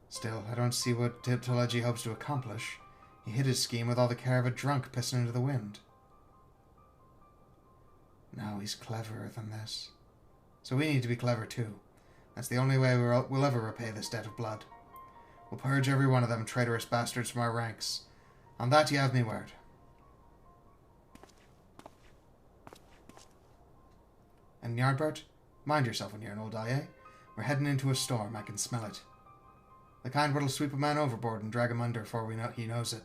A: Still, I don't see what Leggy hopes to accomplish. He hid his scheme with all the care of a drunk pissing into the wind. No, he's cleverer than this. So we need to be clever too. That's the only way we'll ever repay this debt of blood. We'll purge every one of them traitorous bastards from our ranks. On that you have me word. And Ny'ardbert, mind yourself when you're an old IA. We're heading into a storm, I can smell it. The kind what'll sweep a man overboard and drag him under before he knows it.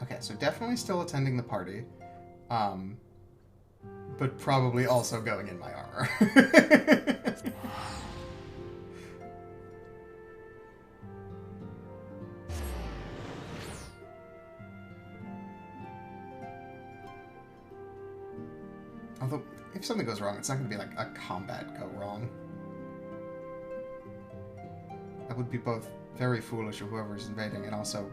A: Okay, so definitely still attending the party. But probably also going in my armor. Although, if something goes wrong, it's not going to be like a combat go wrong. That would be both very foolish of whoever's invading and also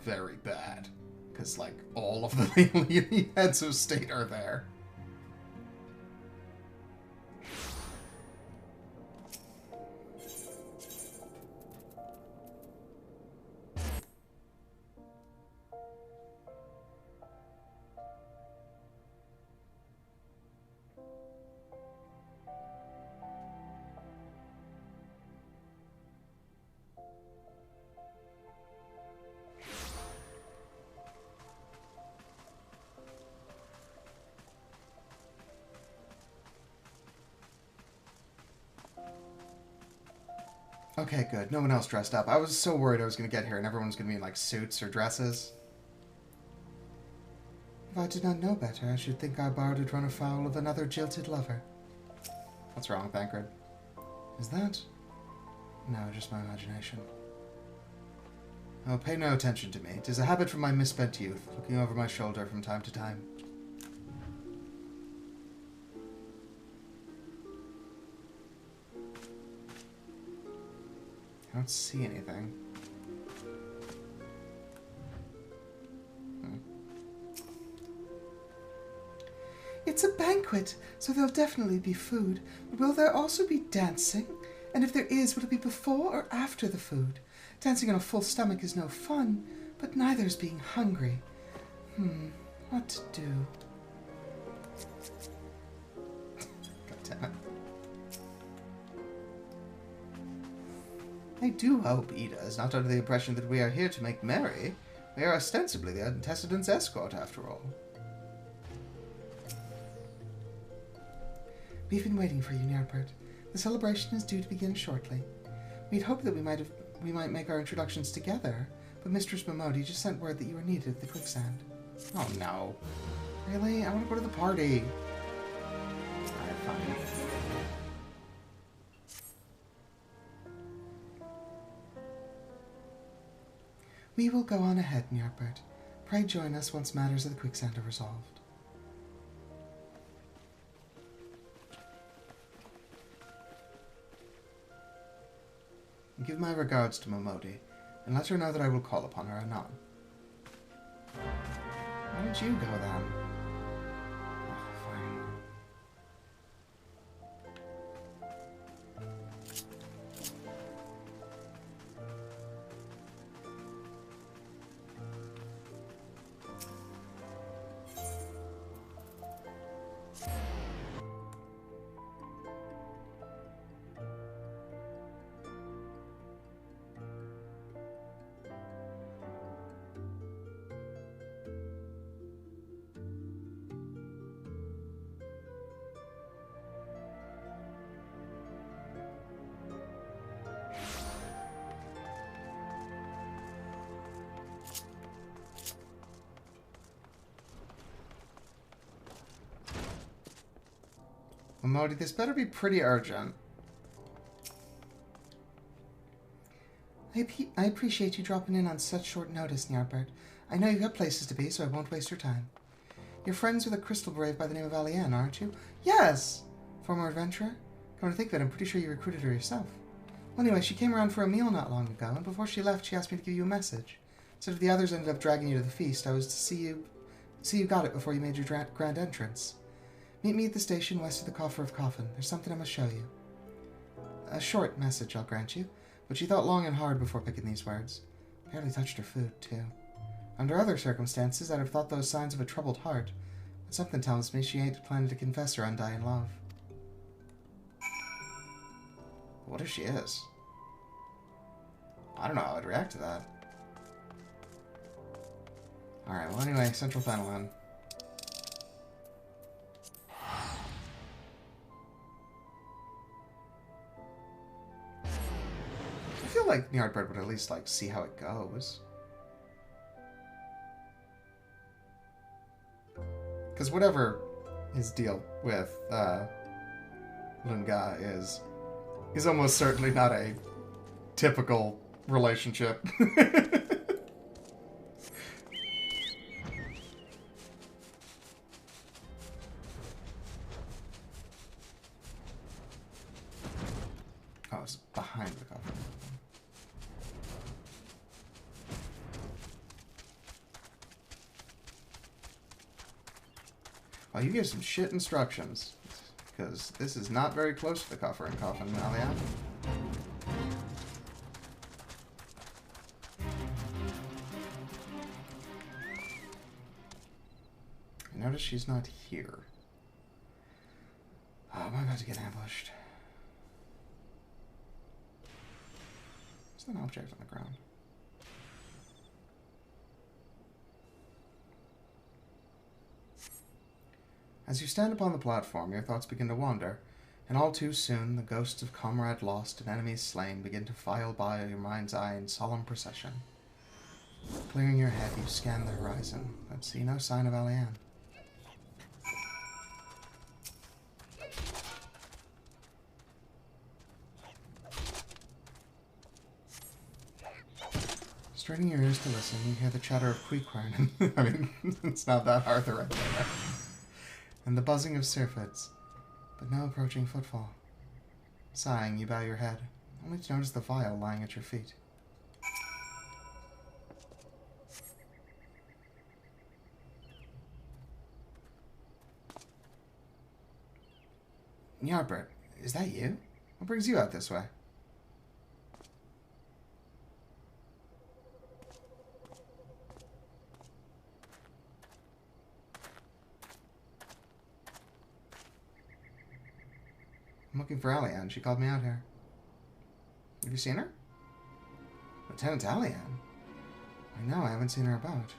A: very bad. Because, like, all of the heads of state are there. Okay, good. No one else dressed up. I was so worried I was going to get here and everyone's going to be in, like, suits or dresses. If I did not know better, I should think our bard had run afoul of another jilted lover. What's wrong, Banquet? Is that? No, just my imagination. Oh, pay no attention to me. 'Tis a habit from my misspent youth, looking over my shoulder from time to time. I don't see anything. It's a banquet, so there'll definitely be food. But will there also be dancing? And if there is, will it be before or after the food? Dancing on a full stomach is no fun, but neither is being hungry. What to do? God damn it. I do hope Ida is not under the impression that we are here to make merry. We are ostensibly the antecedents' escort, after all. We've been waiting for you, Ny'ardbert. The celebration is due to begin shortly. We'd hoped that we might make our introductions together, but Mistress Momodi just sent word that you were needed at the quicksand. Oh no. Really? I want to go to the party. Alright, fine. We will go on ahead, Ny'ardbert. Pray join us once matters of the quicksand are resolved. Give my regards to Momodi, and let her know that I will call upon her anon. Why don't you go then? Oh, fine. Well, Modi, this better be pretty urgent. I appreciate you dropping in on such short notice, Ny'ardbert. I know you've got places to be, so I won't waste your time. You're friends with a crystal brave by the name of Aliane, aren't you? Yes! Former adventurer? Come to think of it, I'm pretty sure you recruited her yourself. Well, anyway, she came around for a meal not long ago, and before she left, she asked me to give you a message. Said if the others ended up dragging you to the feast, I was to see you got it before you made your grand entrance. Meet me at the station west of the Coffer of Coffin. There's something I must show you. A short message, I'll grant you, but she thought long and hard before picking these words. Barely touched her food, too. Under other circumstances, I'd have thought those signs of a troubled heart, but something tells me she ain't planning to confess her undying love. What if she is? I don't know how I'd react to that. Alright, well anyway, Central Final One. I feel like Ny'ardbert would at least, like, see how it goes. Because whatever his deal with Lunga is almost certainly not a typical relationship. Oh, it's behind the cover. Well, you give some shit instructions, because this is not very close to the Coffer and Coffin, Alia. I notice she's not here. Oh, am I about to get ambushed? There's an object on the ground. As you stand upon the platform, your thoughts begin to wander, and all too soon the ghosts of comrade lost and enemies slain begin to file by your mind's eye in solemn procession. Clearing your head, you scan the horizon, but see no sign of Aliane. Straining your ears to listen, you hear the chatter of Queequern. I mean, it's not that hard to right there. And the buzzing of syrphids, but no approaching footfall. Sighing, you bow your head, only to notice the vial lying at your feet. Ny'ardbert, is that you? What brings you out this way? I'm looking for Aliane. She called me out here. Have you seen her? Lieutenant Aliane? I know, I haven't seen her about.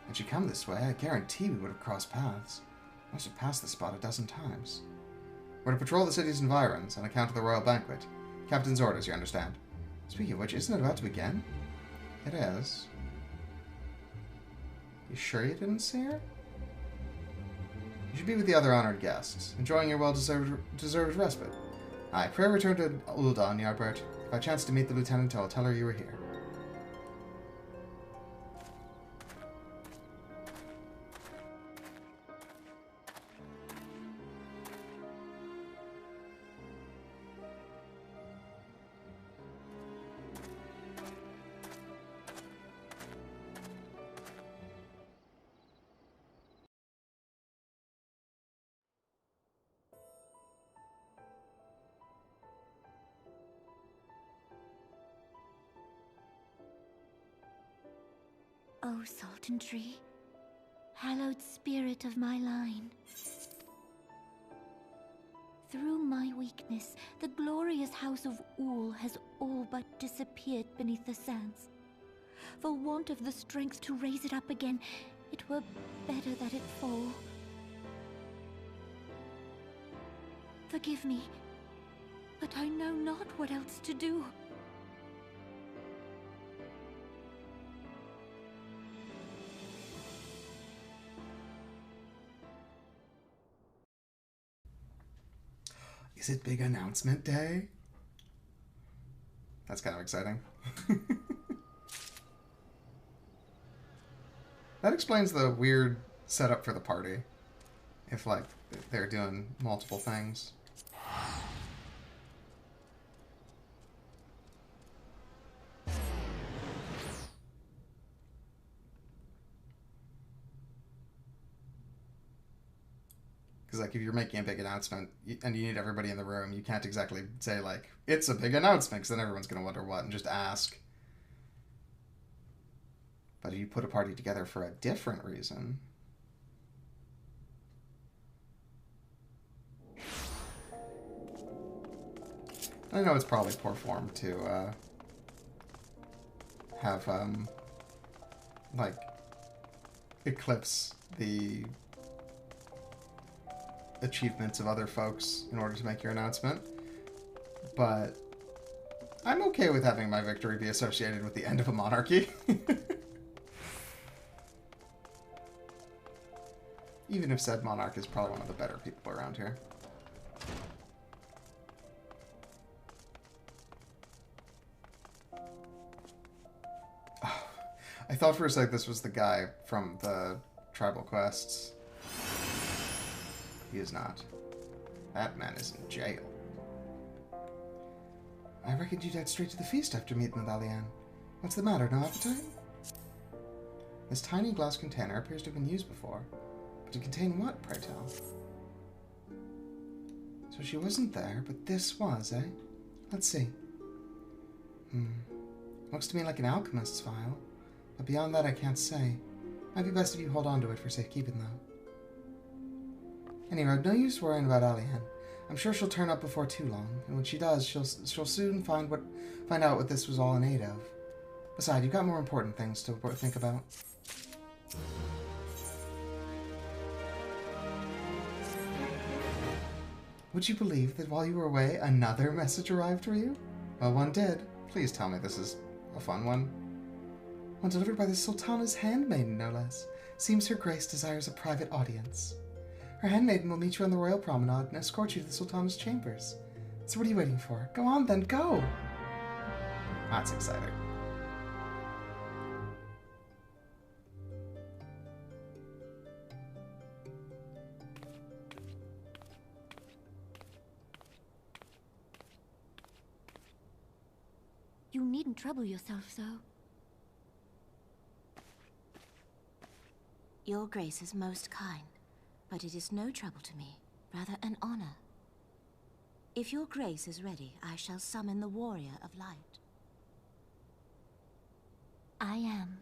A: Had she come this way, I guarantee we would have crossed paths. Must have passed the spot a dozen times. We're to patrol the city's environs on account of the royal banquet. Captain's orders, you understand. Speaking of which, isn't it about to begin? It is. You sure you didn't see her? You should be with the other honored guests, enjoying your well-deserved respite. I pray return to Ul'dah, Ny'ardbert. If I chance to meet the lieutenant, I'll tell her you were here.
B: O Sultan Tree, hallowed spirit of my line. Through my weakness, the glorious house of Ul has all but disappeared beneath the sands. For want of the strength to raise it up again, it were better that it fall. Forgive me, but I know not what else to do.
A: Is it big announcement day? That's kind of exciting. That explains the weird setup for the party. If, like, they're doing multiple things. Because, like, if you're making a big announcement and you need everybody in the room, you can't exactly say, like, it's a big announcement, because then everyone's going to wonder what and just ask. But if you put a party together for a different reason... I know it's probably poor form to have, like, eclipse the achievements of other folks in order to make your announcement. But I'm okay with having my victory be associated with the end of a monarchy. Even if said monarch is probably one of the better people around here. Oh, I thought for a sec this was the guy from the tribal quests. He is not. That man is in jail. I reckoned you'd head straight to the feast after meeting with Alianne. What's the matter, no appetite? This tiny glass container appears to have been used before. But to contain what, pray tell? So she wasn't there, but this was, eh? Let's see. Looks to me like an alchemist's vial. But beyond that I can't say. Might be best if you hold on to it for safekeeping, though. Anyway, no use worrying about Alianne. I'm sure she'll turn up before too long, and when she does, she'll soon find out what this was all in aid of. Besides, you've got more important things to think about. Would you believe that while you were away, another message arrived for you? Well, one did. Please tell me this is a fun one. One delivered by the Sultana's handmaiden, no less. Seems Her Grace desires a private audience. Her handmaiden will meet you on the royal promenade and escort you to the Sultana's chambers. So what are you waiting for? Go on then, go! That's exciting.
B: You needn't trouble yourself so.
C: Your Grace is most kind, but it is no trouble to me, rather an honor. If your Grace is ready, I shall summon the Warrior of Light.
B: I am.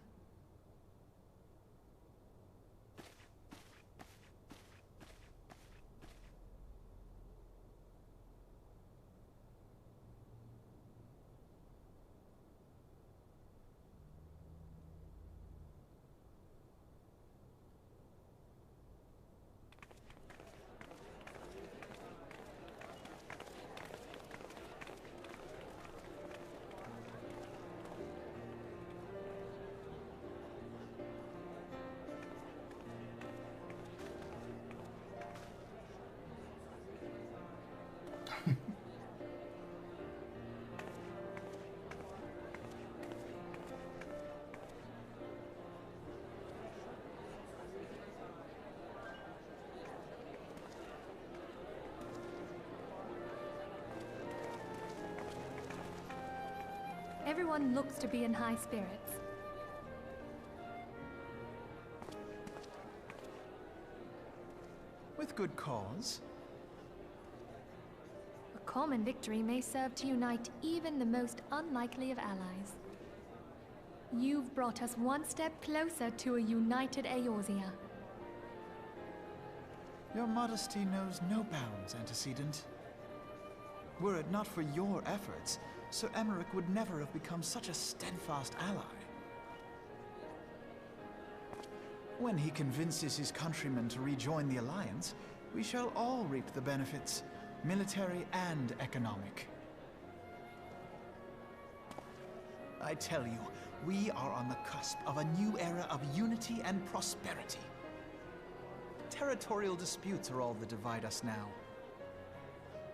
D: Everyone looks to be in high spirits.
E: With good cause.
D: A common victory may serve to unite even the most unlikely of allies. You've brought us one step closer to a united Eorzea.
E: Your modesty knows no bounds, antecedent. Were it not for your efforts, Sir Emmerich would never have become such a steadfast ally. When he convinces his countrymen to rejoin the Alliance, we shall all reap the benefits, military and economic. I tell you, we are on the cusp of a new era of unity and prosperity. Territorial disputes are all that divide us now.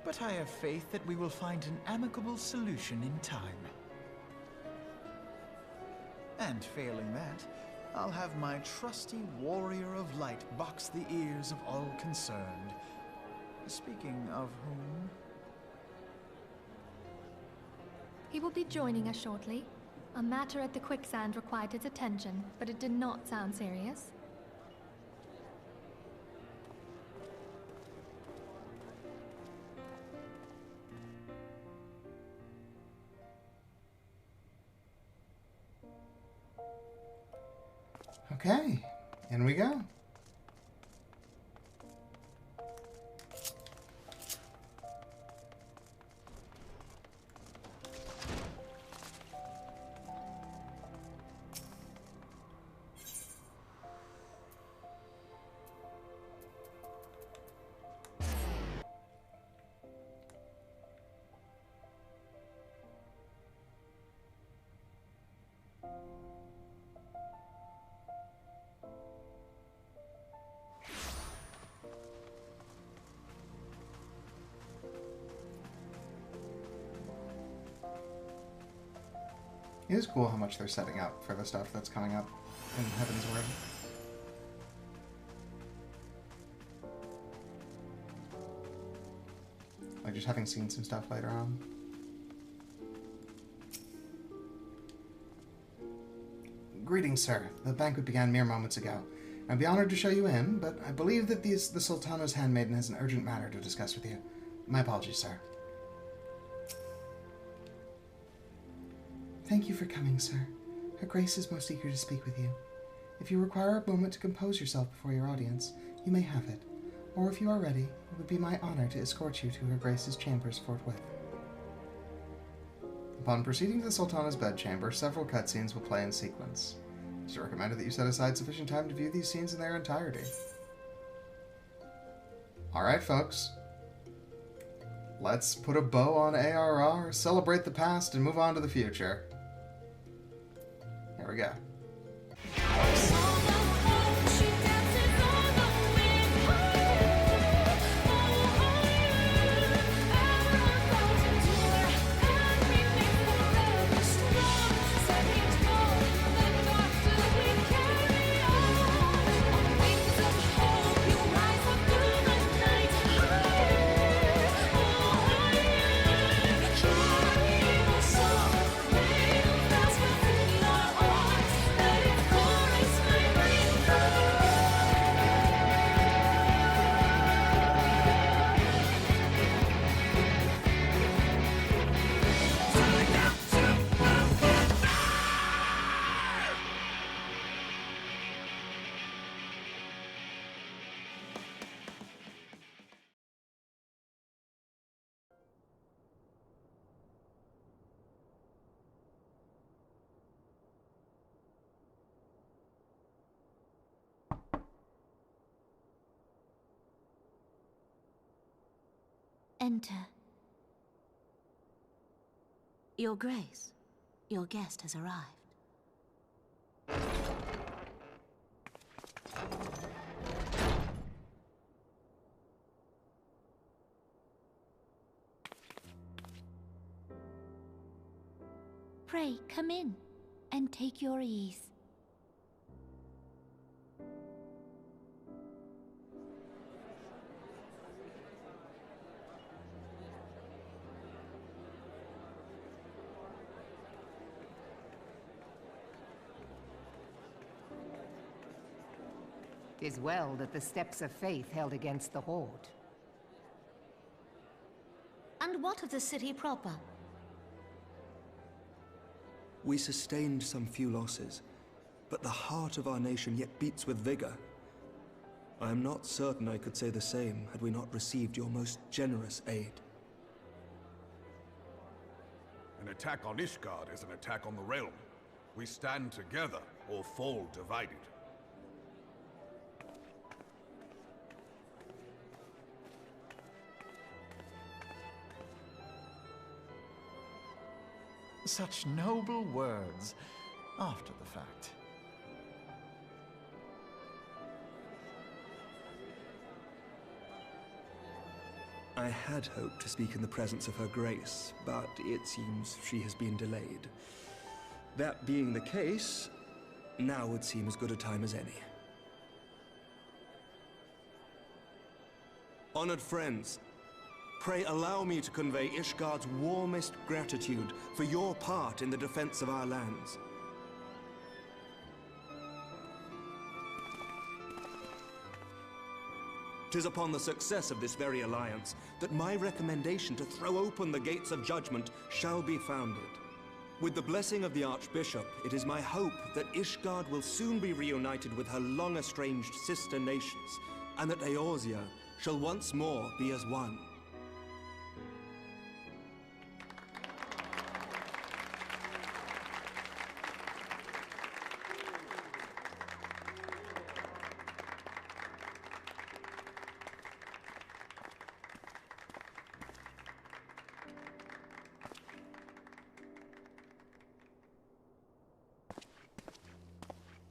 E: but I have faith that we will find an amicable solution in time. And failing that, I'll have my trusty warrior of light box the ears of all concerned. Speaking of whom...
D: He will be joining us shortly. A matter at the quicksand required his attention, but it did not sound serious.
A: Okay, in we go. It is cool how much they're setting up for the stuff that's coming up in Heaven's Word. Like just having seen some stuff later on. Greetings, sir. The banquet began mere moments ago. I'd be honored to show you in, but I believe that the Sultana's handmaiden has an urgent matter to discuss with you. My apologies, sir. Thank you for coming, sir. Her Grace is most eager to speak with you. If you require a moment to compose yourself before your audience, you may have it. Or if you are ready, it would be my honor to escort you to Her Grace's chambers forthwith. Upon proceeding to the Sultana's bedchamber, several cutscenes will play in sequence. It is recommended that you set aside sufficient time to view these scenes in their entirety. Alright, folks. Let's put a bow on ARR, celebrate the past, and move on to the future. Here we go.
B: Enter.
C: Your Grace, your guest has arrived.
B: Pray, come in, and take your ease.
F: Tis well that the steps of faith held against the Horde.
C: And what of the city proper?
G: We sustained some few losses, but the heart of our nation yet beats with vigor. I am not certain I could say the same had we not received your most generous aid.
H: An attack on Ishgard is an attack on the realm. We stand together or fall divided.
E: Such noble words after the fact.
G: I had hoped to speak in the presence of Her Grace, but it seems she has been delayed. That being the case, now would seem as good a time as any. Honored friends, pray allow me to convey Ishgard's warmest gratitude for your part in the defense of our lands. Tis upon the success of this very alliance that my recommendation to throw open the gates of judgment shall be founded. With the blessing of the Archbishop, it is my hope that Ishgard will soon be reunited with her long-estranged sister nations, and that Eorzea shall once more be as one.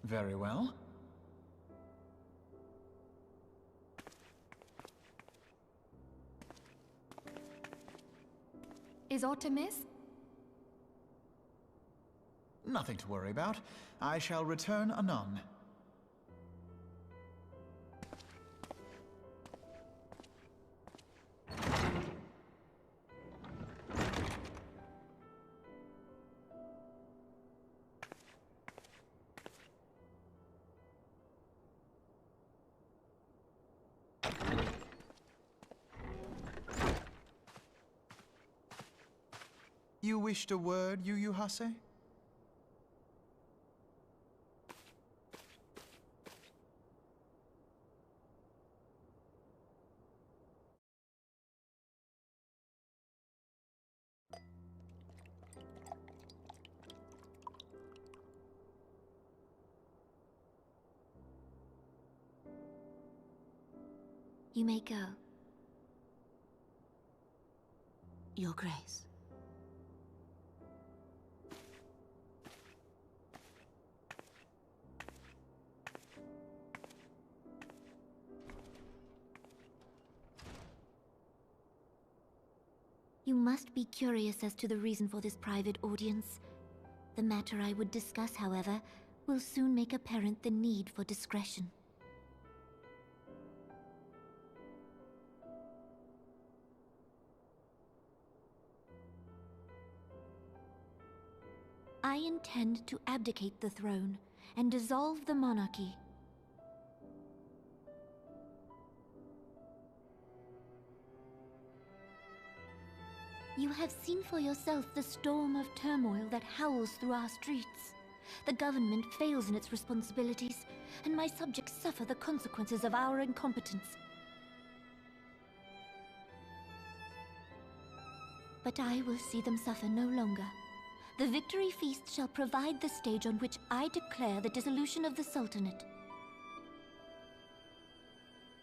E: Very well.
D: Is aught amiss?
E: Nothing to worry about. I shall return anon. You wished a word, Yu Hase?
B: You may go.
C: Your Grace.
B: You must be curious as to the reason for this private audience. The matter I would discuss, however, will soon make apparent the need for discretion. I intend to abdicate the throne and dissolve the monarchy. You have seen for yourself the storm of turmoil that howls through our streets. The government fails in its responsibilities, and my subjects suffer the consequences of our incompetence. But I will see them suffer no longer. The victory feast shall provide the stage on which I declare the dissolution of the Sultanate.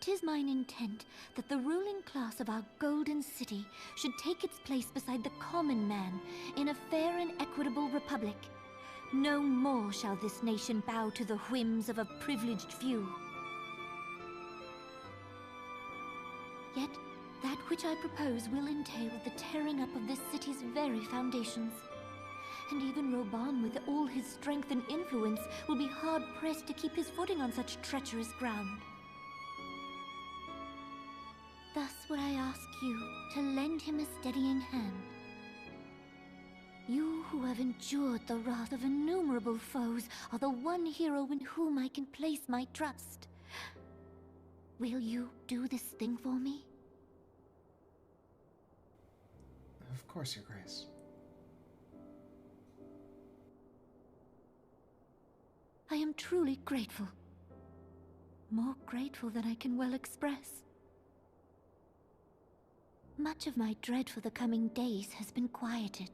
B: 'Tis mine intent that the ruling class of our golden city should take its place beside the common man in a fair and equitable republic. No more shall this nation bow to the whims of a privileged few. Yet, that which I propose will entail the tearing up of this city's very foundations. And even Roban, with all his strength and influence, will be hard-pressed to keep his footing on such treacherous ground. Thus would I ask you to lend him a steadying hand. You who have endured the wrath of innumerable foes are the one hero in whom I can place my trust. Will you do this thing for me?
A: Of course, Your Grace.
B: I am truly grateful. More grateful than I can well express. Much of my dread for the coming days has been quieted.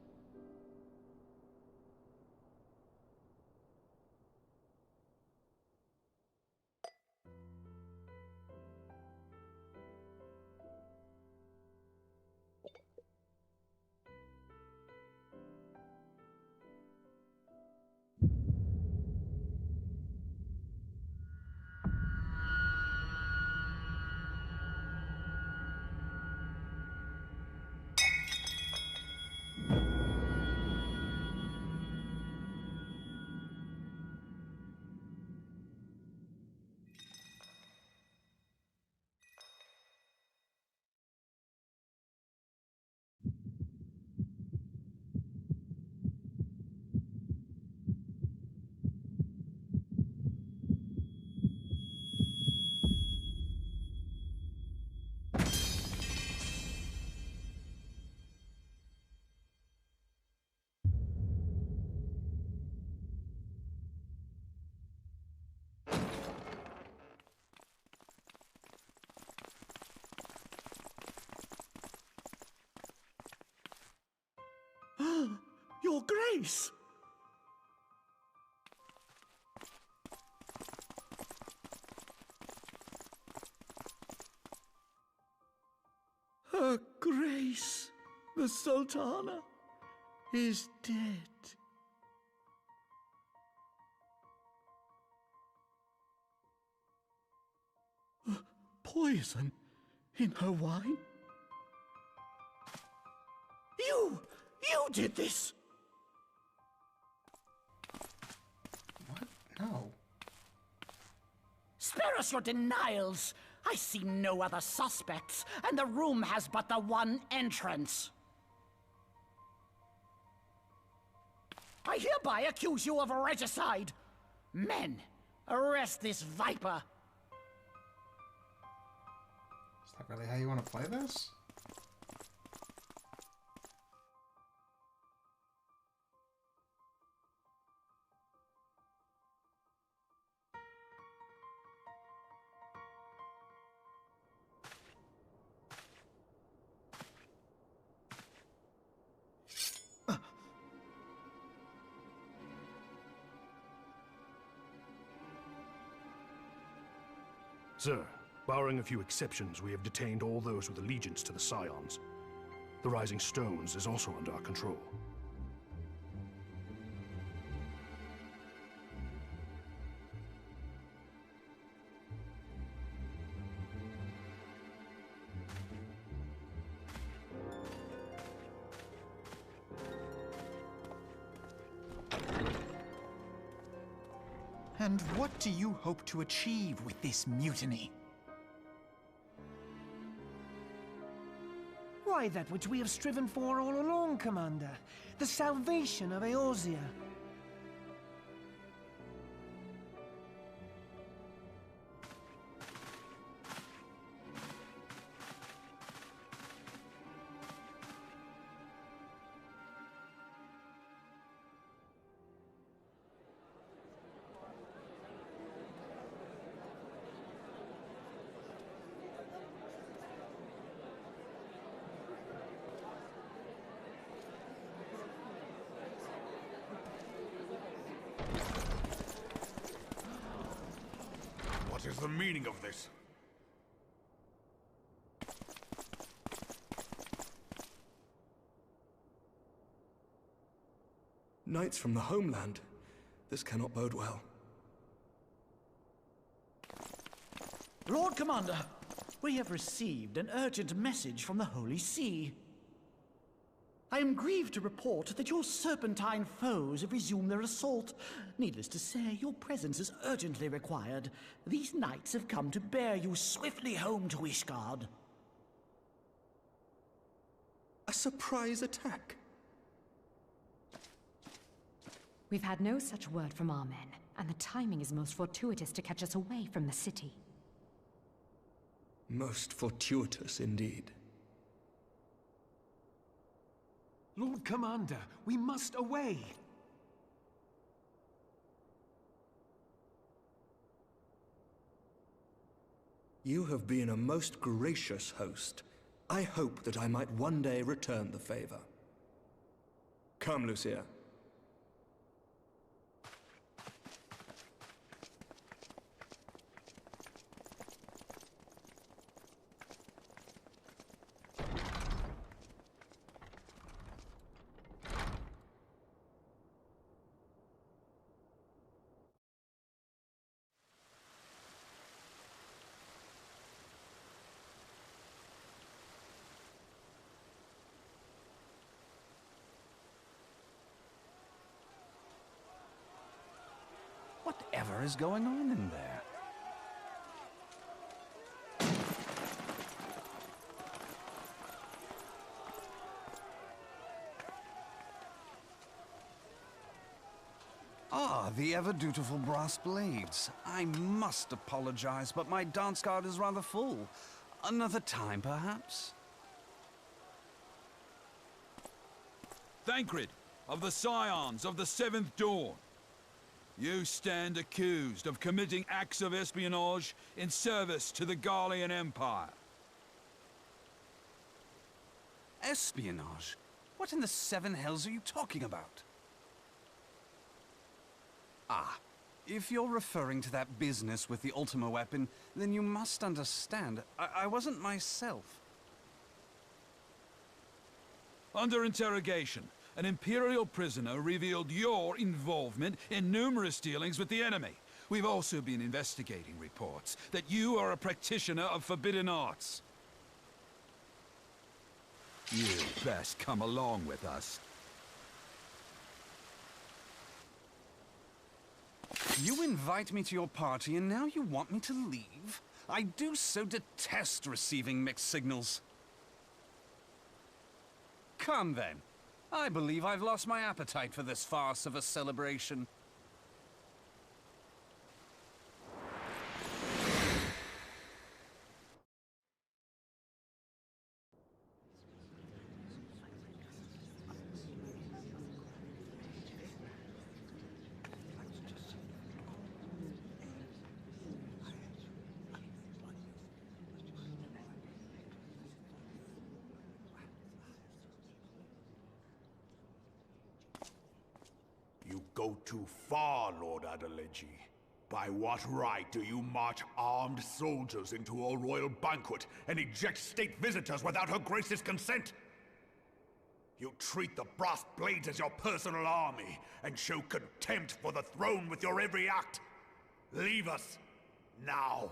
E: Grace! Her Grace, the Sultana, is dead. Poison in her wine? You did this!
A: What? No.
I: Spare us your denials! I see no other suspects, and the room has but the one entrance. I hereby accuse you of regicide. Men, arrest this viper.
A: Is that really how you want to play this?
J: Sir, barring a few exceptions, we have detained all those with allegiance to the Scions. The Rising Stones is also under our control.
E: And what do you hope to achieve with this mutiny?
K: Why, that which we have striven for all along, Commander. The salvation of Eorzea.
H: What is the meaning of this?
G: Knights from the homeland. This cannot bode well.
I: Lord Commander, we have received an urgent message from the Holy See. I am grieved to report that your serpentine foes have resumed their assault. Needless to say, your presence is urgently required. These knights have come to bear you swiftly home to Ishgard.
G: A surprise attack?
L: We've had no such word from our men, and the timing is most fortuitous to catch us away from the city.
G: Most fortuitous indeed.
K: Lord Commander, we must away!
G: You have been a most gracious host. I hope that I might one day return the favor. Come, Lucia.
M: Whatever is going on in there? Ah, the ever-dutiful brass blades. I must apologize, but my dance card is rather full. Another time, perhaps?
N: Thancred, of the Scions of the Seventh Dawn. You stand accused of committing acts of espionage in service to the Garlean Empire.
M: Espionage? What in the seven hells are you talking about? Ah, if you're referring to that business with the Ultima weapon, then you must understand, I wasn't myself.
N: Under interrogation, an Imperial prisoner revealed your involvement in numerous dealings with the enemy. We've also been investigating reports that you are a practitioner of forbidden arts. You'd best come along with us.
M: You invite me to your party and now you want me to leave? I do so detest receiving mixed signals. Come then. I believe I've lost my appetite for this farce of a celebration.
H: You go too far, Lord Adeleji. By what right do you march armed soldiers into a royal banquet and eject state visitors without her grace's consent? You treat the brass blades as your personal army and show contempt for the throne with your every act. Leave us, now.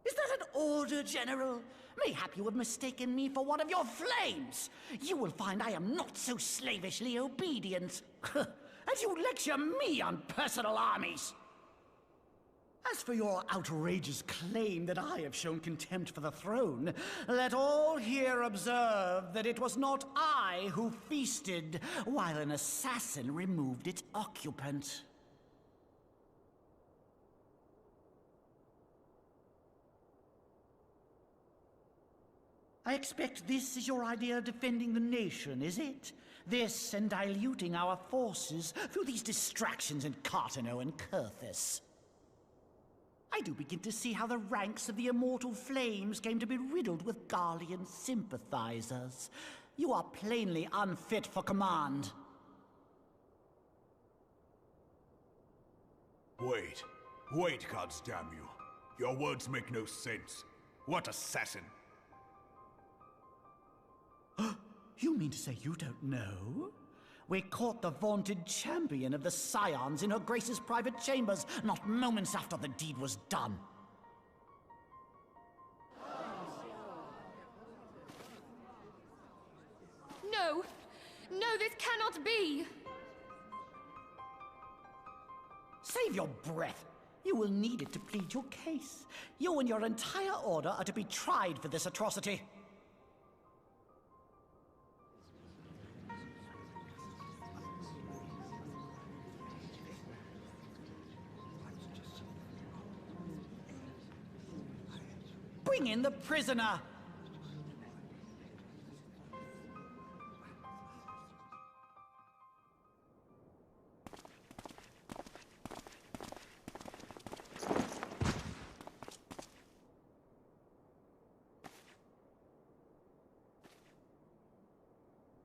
I: Is that an order, General? Mayhap you have mistaken me for one of your flames. You will find I am not so slavishly obedient. And you lecture me on personal armies. As for your outrageous claim that I have shown contempt for the throne, let all here observe that it was not I who feasted while an assassin removed its occupant. I expect this is your idea of defending the nation, is it? This and diluting our forces through these distractions in Cartano and Kurthis. I do begin to see how the ranks of the Immortal Flames came to be riddled with Garlean sympathizers. You are plainly unfit for command.
H: Wait, goddamn you. Your words make no sense. What assassin?
I: You mean to say you don't know? We caught the vaunted champion of the Scions in her Grace's private chambers, not moments after the deed was done.
D: No! No, this cannot be!
I: Save your breath. You will need it to plead your case. You and your entire order are to be tried for this atrocity. Bring in the prisoner!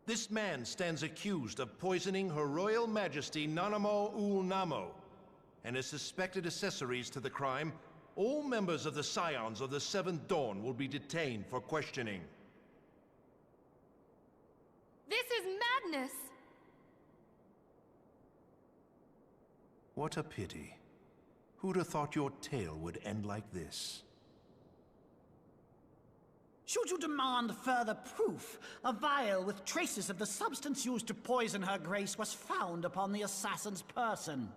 O: This man stands accused of poisoning Her Royal Majesty Nanamo Ul Namo, and is suspected accessories to the crime. All members of the Scions of the Seventh Dawn will be detained for questioning.
D: This is madness!
O: What a pity. Who'd have thought your tale would end like this?
I: Should you demand further proof, a vial with traces of the substance used to poison Her Grace was found upon the assassin's person.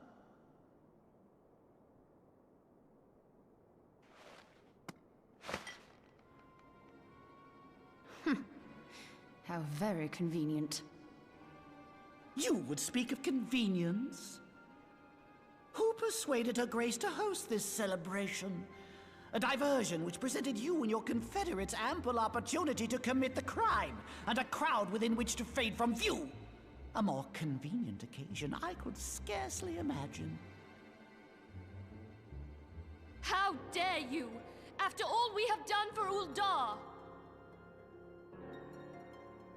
L: How very convenient.
I: You would speak of convenience? Who persuaded Her Grace to host this celebration? A diversion which presented you and your confederates ample opportunity to commit the crime, and a crowd within which to fade from view. A more convenient occasion I could scarcely imagine.
D: How dare you! After all we have done for Uldar!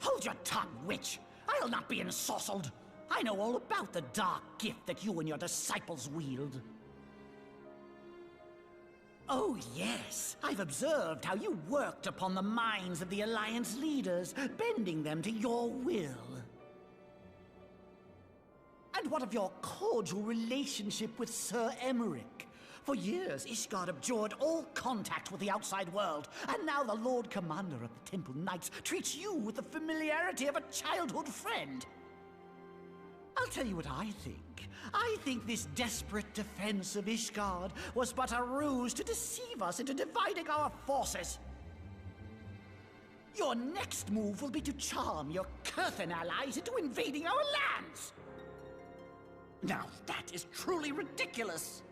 I: Hold your tongue, witch! I'll not be ensorcelled! I know all about the dark gift that you and your disciples wield. Oh, yes. I've observed how you worked upon the minds of the Alliance leaders, bending them to your will. And what of your cordial relationship with Sir Emmerich? For years, Ishgard abjured all contact with the outside world, and now the Lord Commander of the Temple Knights treats you with the familiarity of a childhood friend. I'll tell you what I think. I think this desperate defense of Ishgard was but a ruse to deceive us into dividing our forces. Your next move will be to charm your Kurthan allies into invading our lands. Now that is truly ridiculous.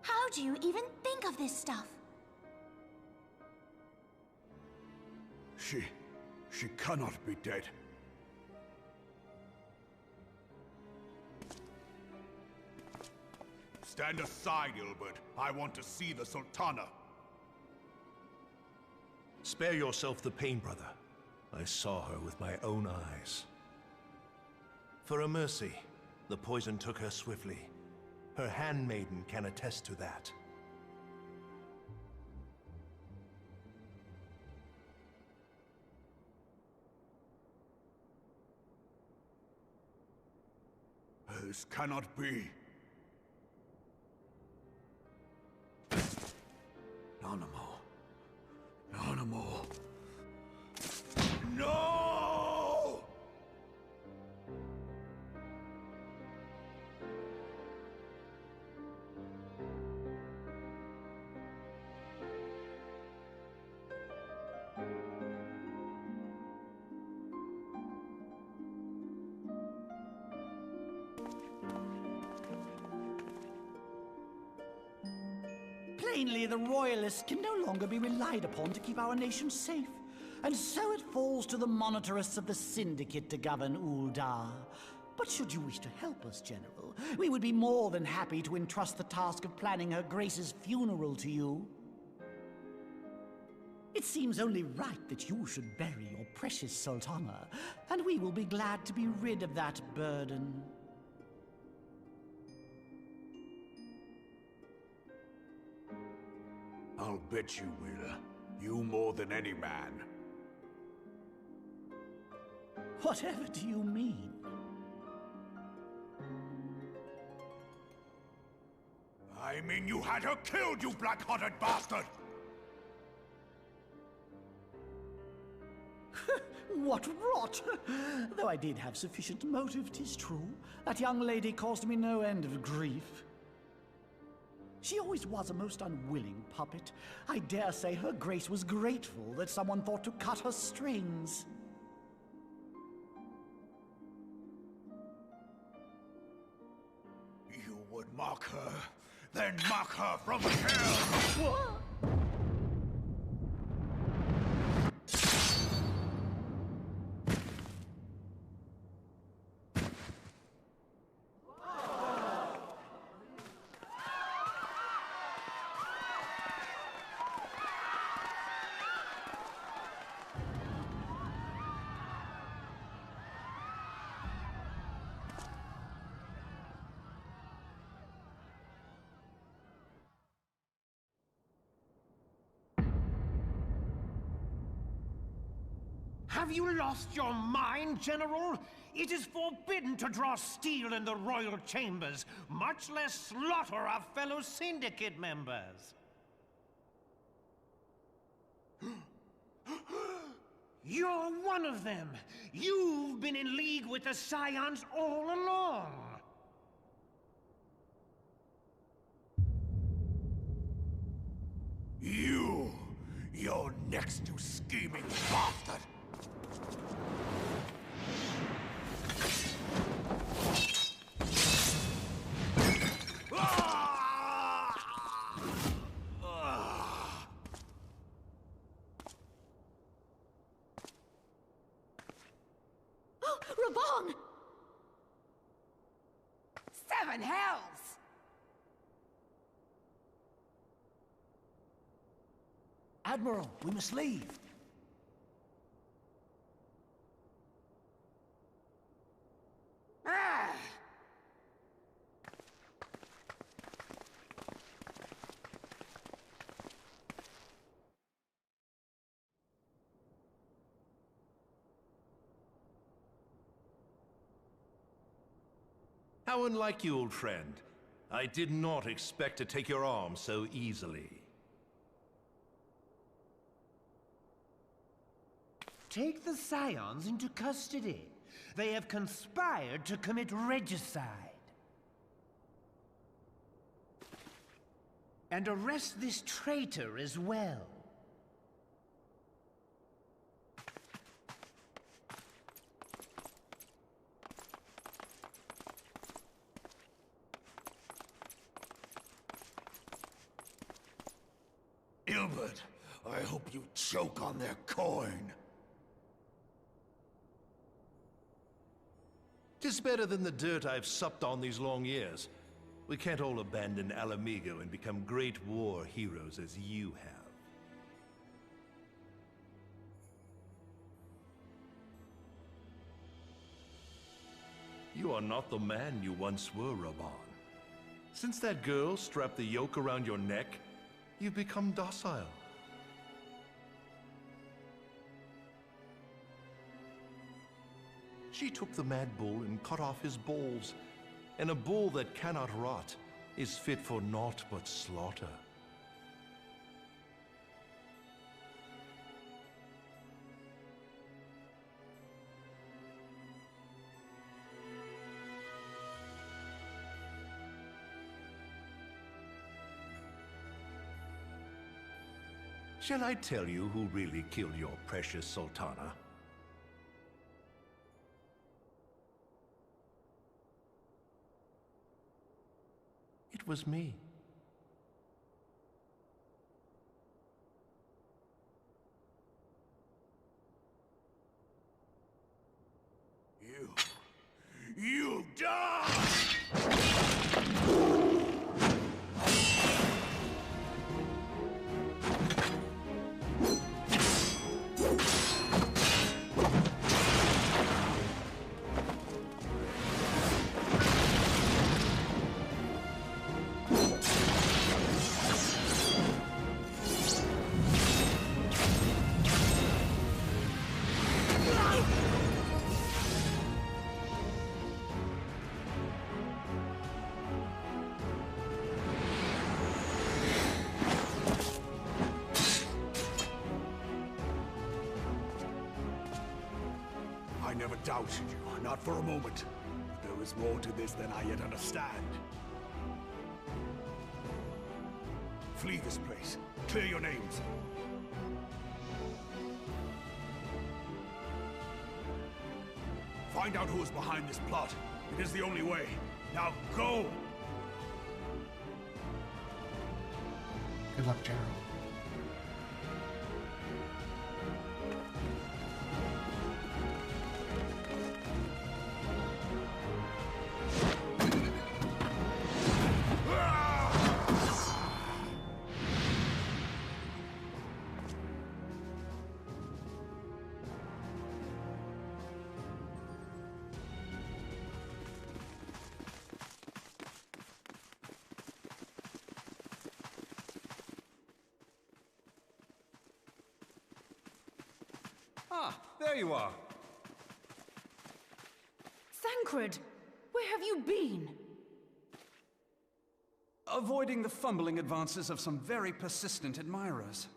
C: How do you even think of this stuff?
H: She cannot be dead. Stand aside, Ny'ardbert. I want to see the Sultana.
O: Spare yourself the pain, brother. I saw her with my own eyes. For a mercy, the poison took her swiftly. Her handmaiden can attest to that.
H: This cannot be. Animal. No!
I: Plainly, the Royalists can no longer be relied upon to keep our nation safe. And so it falls to the monitorists of the Syndicate to govern Uldar. But should you wish to help us, General, we would be more than happy to entrust the task of planning Her Grace's funeral to you. It seems only right that you should bury your precious Sultana, and we will be glad to be rid of that burden.
H: I'll bet you will. You more than any man.
I: Whatever do you mean?
H: I mean you had her killed, you black-hearted bastard!
I: What rot! Though I did have sufficient motive, 'tis true. That young lady caused me no end of grief. She always was a most unwilling puppet. I dare say Her Grace was grateful that someone thought to cut her strings.
H: You would mock her, then mock her from hell!
I: What?
K: Have you lost your mind, General? It is forbidden to draw steel in the royal chambers, much less slaughter our fellow Syndicate members. You're one of them. You've been in league with the Scions all along.
H: You're next, you scheming bastard!
C: Raban!
F: 7 hells!
I: Admiral, we must leave.
O: How unlike you, old friend. I did not expect to take your arm so easily.
K: Take the Scions into custody. They have conspired to commit regicide. And arrest this traitor as well.
H: Ny'ardbert, I hope you choke on their coin.
O: 'Tis better than the dirt I've supped on these long years. We can't all abandon Alamigo and become great war heroes as you have. You are not the man you once were, Raban. Since that girl strapped the yoke around your neck, you've become docile. She took the mad bull and cut off his balls, and a bull that cannot rot is fit for naught but slaughter. Shall I tell you who really killed your precious Sultana? It was me.
H: You die! I never doubted you, not for a moment. But there is more to this than I yet understand. Flee this place. Clear your names. Find out who is behind this plot. It is the only way. Now go!
A: Good luck, General.
M: Ah, there you are.
L: Thancred, where have you been?
M: Avoiding the fumbling advances of some very persistent admirers.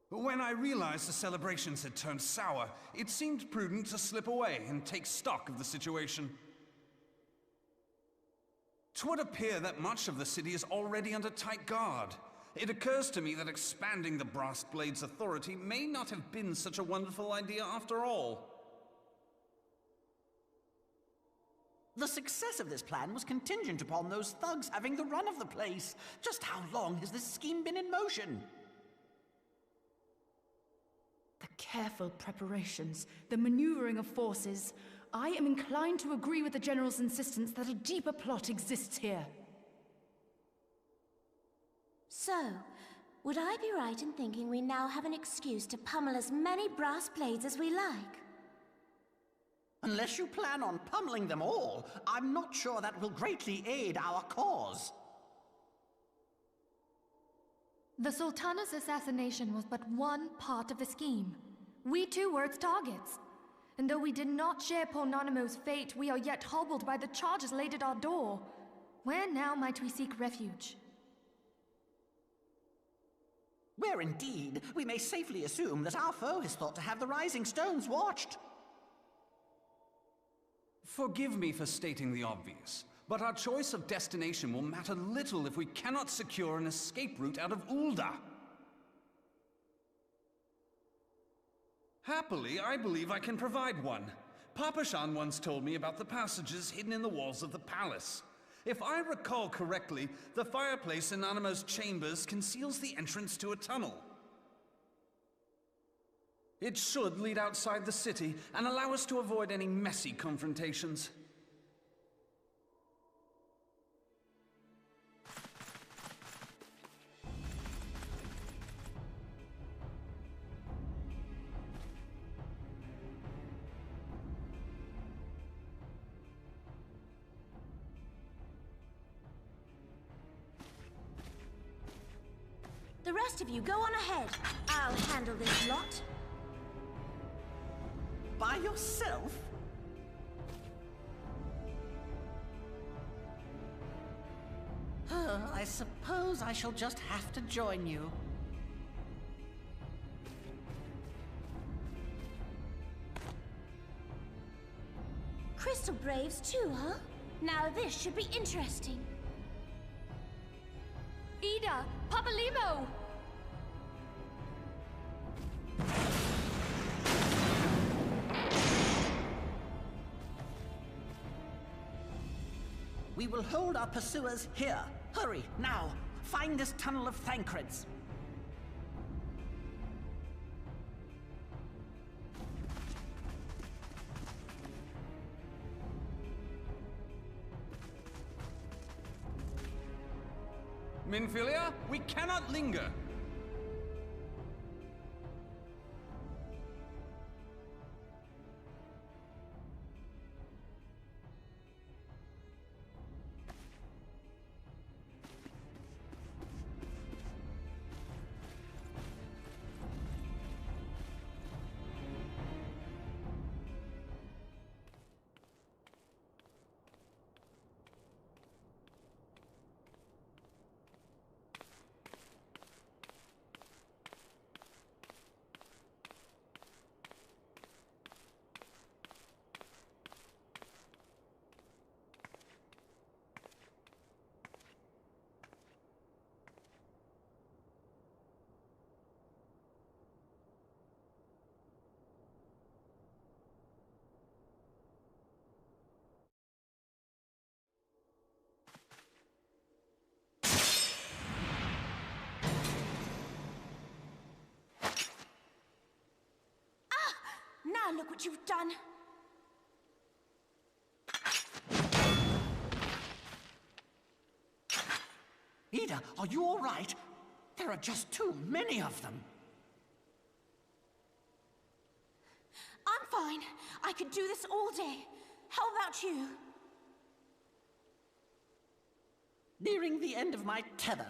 M: When I realized the celebrations had turned sour, it seemed prudent to slip away and take stock of the situation. 'Twould appear that much of the city is already under tight guard. It occurs to me that expanding the Brass Blade's authority may not have been such a wonderful idea after all.
I: The success of this plan was contingent upon those thugs having the run of the place. Just how long has this scheme been in motion?
L: The careful preparations, the maneuvering of forces. I am inclined to agree with the General's insistence that a deeper plot exists here.
C: So, would I be right in thinking we now have an excuse to pummel as many brass blades as we like?
I: Unless you plan on pummeling them all, I'm not sure that will greatly aid our cause.
D: The Sultana's assassination was but one part of the scheme. We too were its targets. And though we did not share poor Nanamo's fate, we are yet hobbled by the charges laid at our door. Where now might we seek refuge?
P: Where indeed, we may safely assume that our foe is thought to have the Rising Stones watched.
M: Forgive me for stating the obvious, but our choice of destination will matter little if we cannot secure an escape route out of Ul'dah. Happily, I believe I can provide one. Papa Shan once told me about the passages hidden in the walls of the palace. If I recall correctly, the fireplace in Nanamo's chambers conceals the entrance to a tunnel. It should lead outside the city and allow us to avoid any messy confrontations.
C: The rest of you, go on ahead. I'll handle this lot.
P: By yourself? I suppose I shall just have to join you.
C: Crystal Braves too, huh? Now this should be interesting.
D: Ida! Papalimo!
P: We will hold our pursuers here. Hurry, now! Find this tunnel of Thancreds.
M: Minfilia, we cannot linger.
C: Now look what you've done.
P: Ida, are you all right? There are just too many of them.
C: I'm fine. I could do this all day. How about you?
P: Nearing the end of my tether.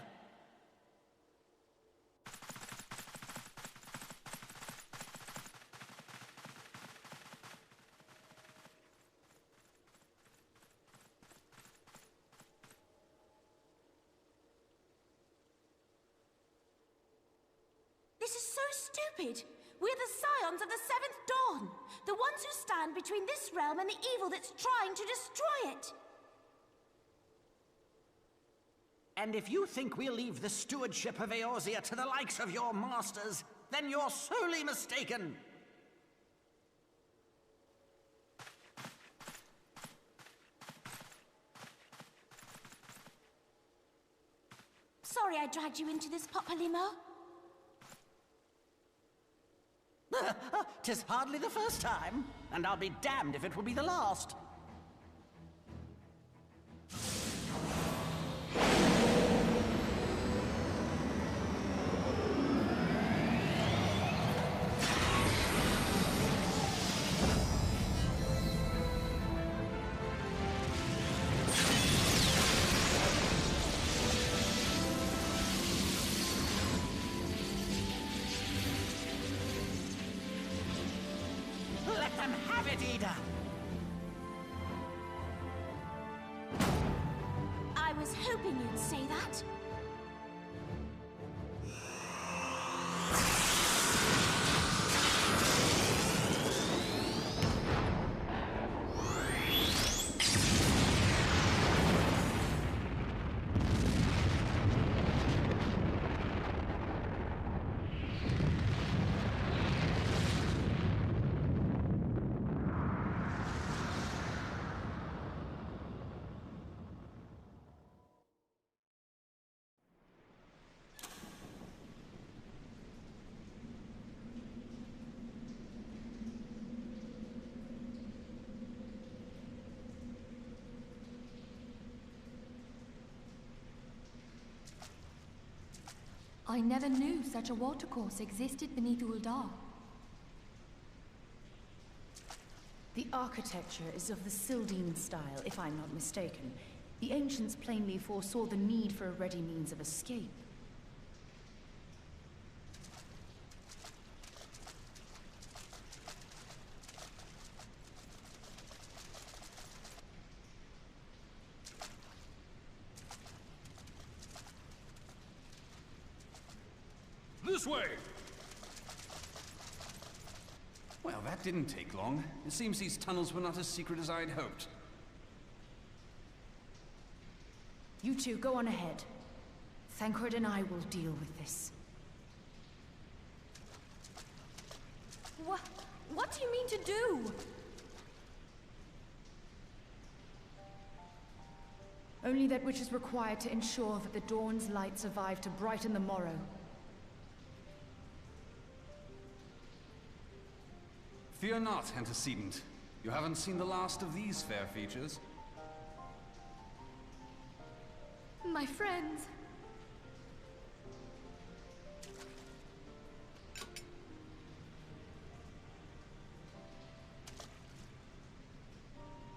C: Stupid! We're the scions of the Seventh Dawn! The ones who stand between this realm and the evil that's trying to destroy it!
P: And if you think we'll leave the stewardship of Eorzea to the likes of your masters, then you're sorely mistaken!
C: Sorry I dragged you into this, Papalimo.
P: 'Tis hardly the first time, and I'll be damned if it will be the last. Let them have Banquet Eater!
C: I was hoping you'd say that.
D: I never knew such a watercourse existed beneath Uldar.
L: The architecture is of the Sildine style, if I'm not mistaken. The ancients plainly foresaw the need for a ready means of escape.
J: This way!
M: Well, that didn't take long. It seems these tunnels were not as secret as I'd hoped.
L: You two, go on ahead. Thancred and I will deal with this.
D: What do you mean to do?
L: Only that which is required to ensure that the dawn's light survive to brighten the morrow.
M: Fear not, antecedent. You haven't seen the last of these fair features.
D: My friends.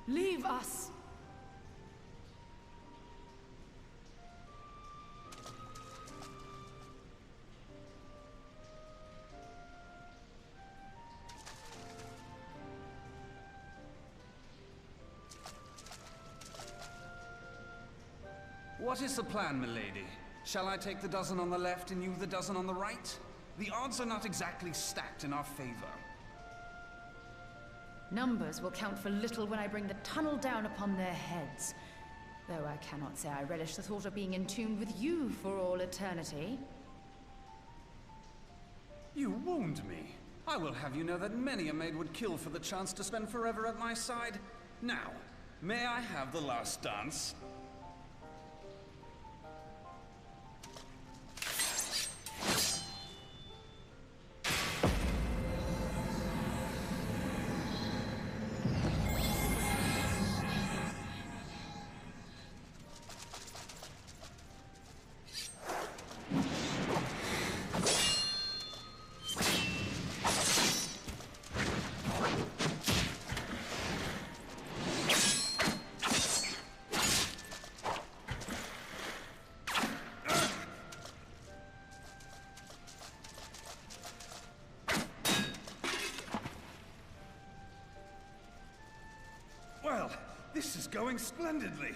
L: Leave us!
M: What is the plan, milady? Shall I take the dozen on the left and you the dozen on the right? The odds are not exactly stacked in our favor.
L: Numbers will count for little when I bring the tunnel down upon their heads. Though I cannot say I relish the thought of being entombed with you for all eternity.
M: You wound me. I will have you know that many a maid would kill for the chance to spend forever at my side. Now, may I have the last dance? Well, this is going splendidly.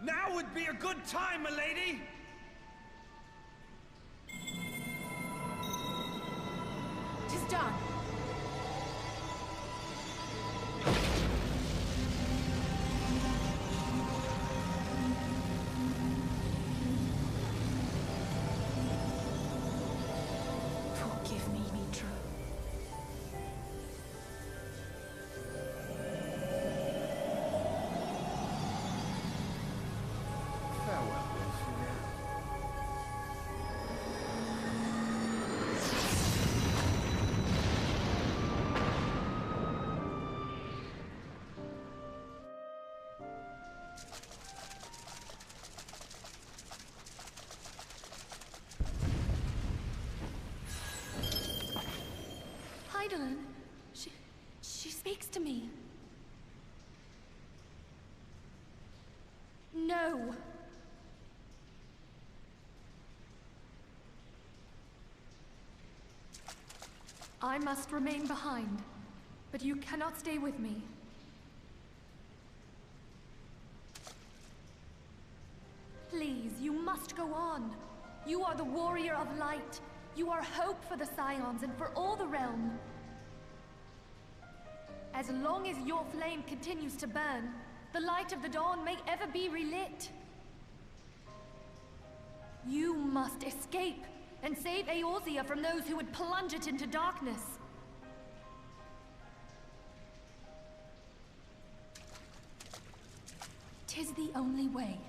M: Now would be a good time, milady!
L: Tis done. Forgive me, Mitra.
M: Farewell, Benfica.
D: Hydaelyn, she speaks to me. No. I must remain behind, but you cannot stay with me. Please, you must go on. You are the warrior of light. You are hope for the Scions and for all the realm. As long as your flame continues to burn, the light of the dawn may ever be relit. You must escape and save Eorzea from those who would plunge it into darkness. "'Tis the only way.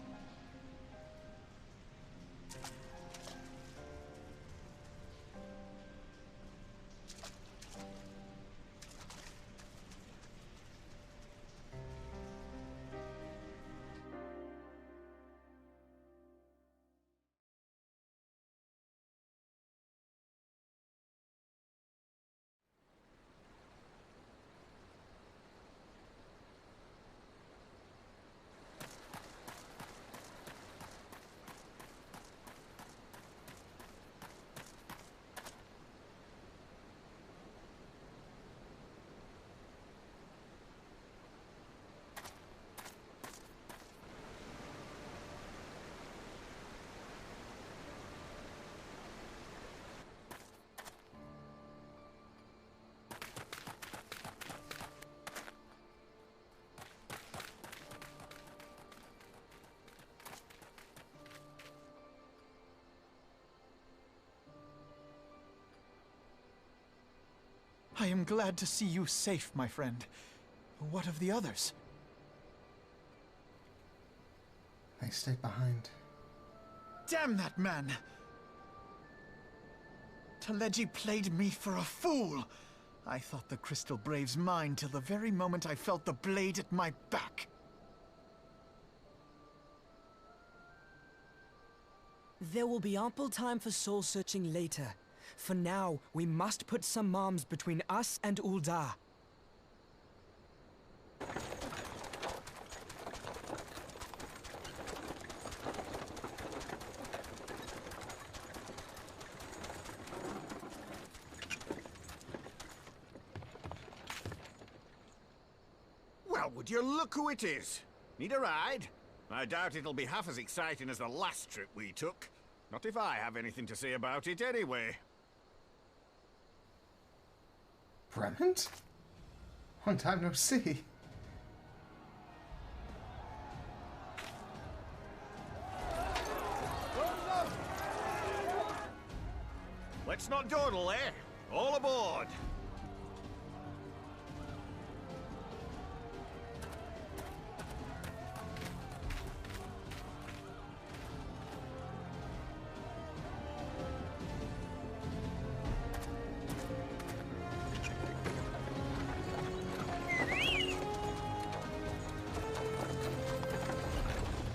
E: I am glad to see you safe, my friend. What of the others?
A: They stayed behind.
E: Damn that man! Taleji played me for a fool! I thought the Crystal Brave's mine till the very moment I felt the blade at my back.
Q: There will be ample time for soul-searching later. For now, we must put some arms between us and Ul'dah.
H: Well, would you look who it is? Need a ride? I doubt it'll be half as exciting as the last trip we took. Not if I have anything to say about it anyway.
A: Bremont? Long time no see.
H: Let's not dawdle, eh? All aboard!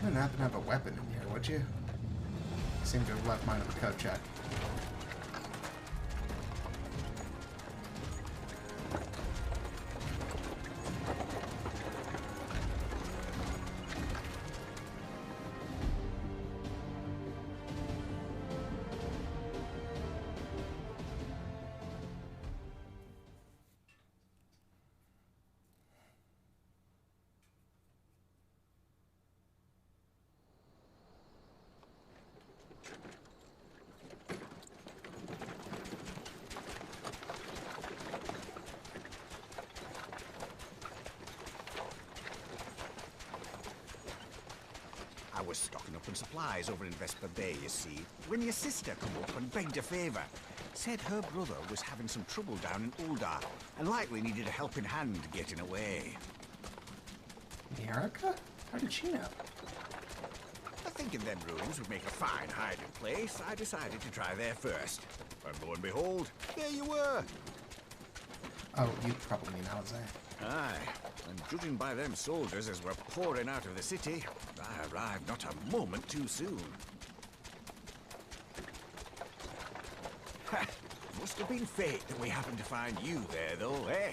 A: You wouldn't happen to have a weapon in here, would you? Seem to have left mine at the coat check.
H: I was stocking up on supplies over in Vesper Bay, you see, when your sister come up and begged a favour. Said her brother was having some trouble down in Ul'dah, and likely needed a helping hand getting away.
A: Ny'ardbert? How did she know?
H: I thinking them ruins would make a fine hiding place, I decided to try there first. And lo and behold, there you were.
A: Oh, you probably mean Alizé.
H: Aye, and judging by them soldiers as were pouring out of the city, I arrived not a moment too soon. Ha! Must have been fate that we happened to find you there, though, eh?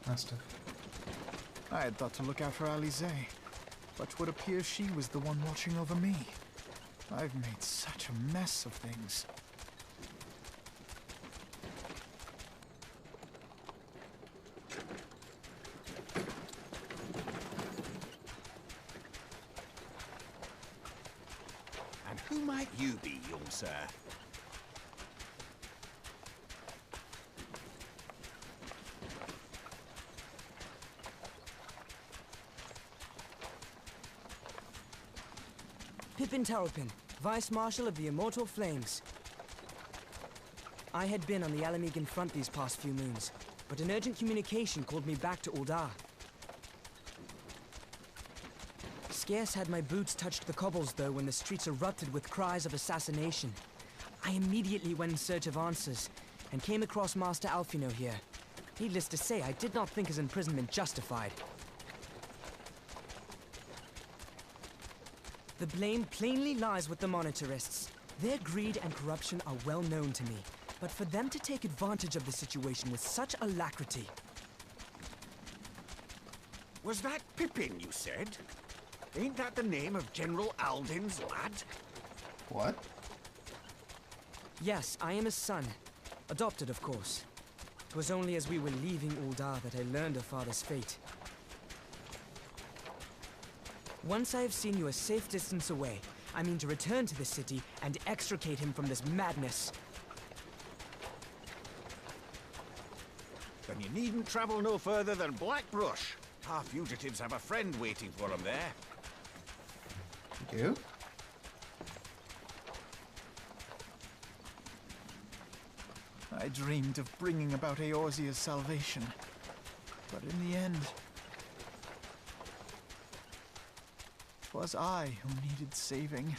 A: Must have.
E: I had thought to look out for Alizé, but it would appear she was the one watching over me. I've made such a mess of things.
H: Who might you be, young sir?
Q: Pippin Terrapin, Vice Marshal of the Immortal Flames. I had been on the Alamegan front these past few moons, but an urgent communication called me back to Uldar. Scarce had my boots touched the cobbles, though, when the streets erupted with cries of assassination. I immediately went in search of answers, and came across Master Alfino here. Needless to say, I did not think his imprisonment justified. The blame plainly lies with the Monetarists. Their greed and corruption are well known to me, but for them to take advantage of the situation with such alacrity...
H: Was that Pippin, you said? Ain't that the name of General Alden's lad?
A: What?
Q: Yes, I am his son. Adopted, of course. 'Twas only as we were leaving Uldar that I learned of father's fate. Once I have seen you a safe distance away, I mean to return to the city and extricate him from this madness.
H: Then you needn't travel no further than Blackbrush. Our fugitives have a friend waiting for them there.
A: You do?
E: I dreamed of bringing about Eorzea's salvation, but in the end, it was I who needed saving.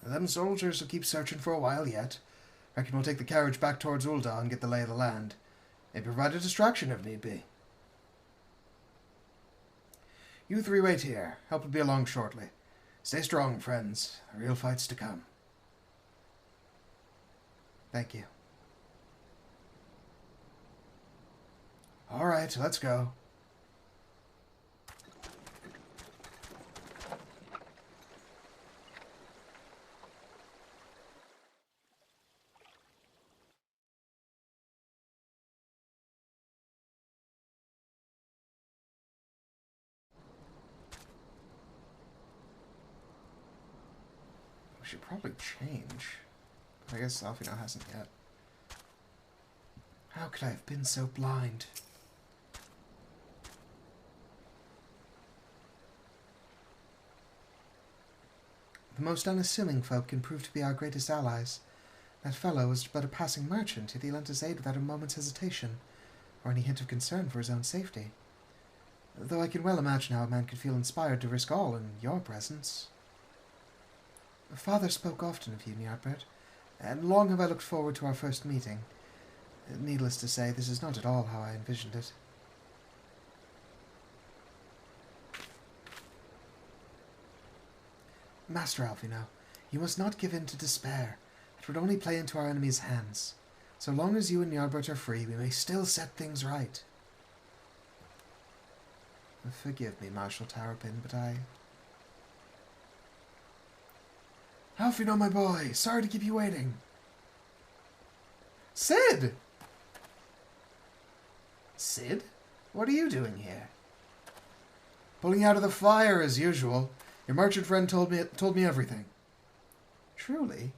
A: Them soldiers will keep searching for a while yet. Reckon we'll take the carriage back towards Ul'dah and get the lay of the land. Maybe provide a distraction if need be. You three wait here. Help will be along shortly. Stay strong, friends. The real fight's to come. Thank you. All right, let's go. We should probably change. I guess Alfino hasn't yet. How could I have been so blind? The most unassuming folk can prove to be our greatest allies. That fellow was but a passing merchant, yet he lent us aid without a moment's hesitation, or any hint of concern for his own safety. Though I can well imagine how a man could feel inspired to risk all in your presence. Father spoke often of you, Ny'ardbert, and long have I looked forward to our first meeting. Needless to say, this is not at all how I envisioned it. Master Alfino, you must not give in to despair. It would only play into our enemy's hands. So long as you and Ny'ardbert are free, we may still set things right. Forgive me, Marshal Terrapin, but Alfino, my boy, sorry to keep you waiting. Sid! Sid? What are you doing here? Pulling out of the fire, as usual. Your merchant friend told me everything. Truly?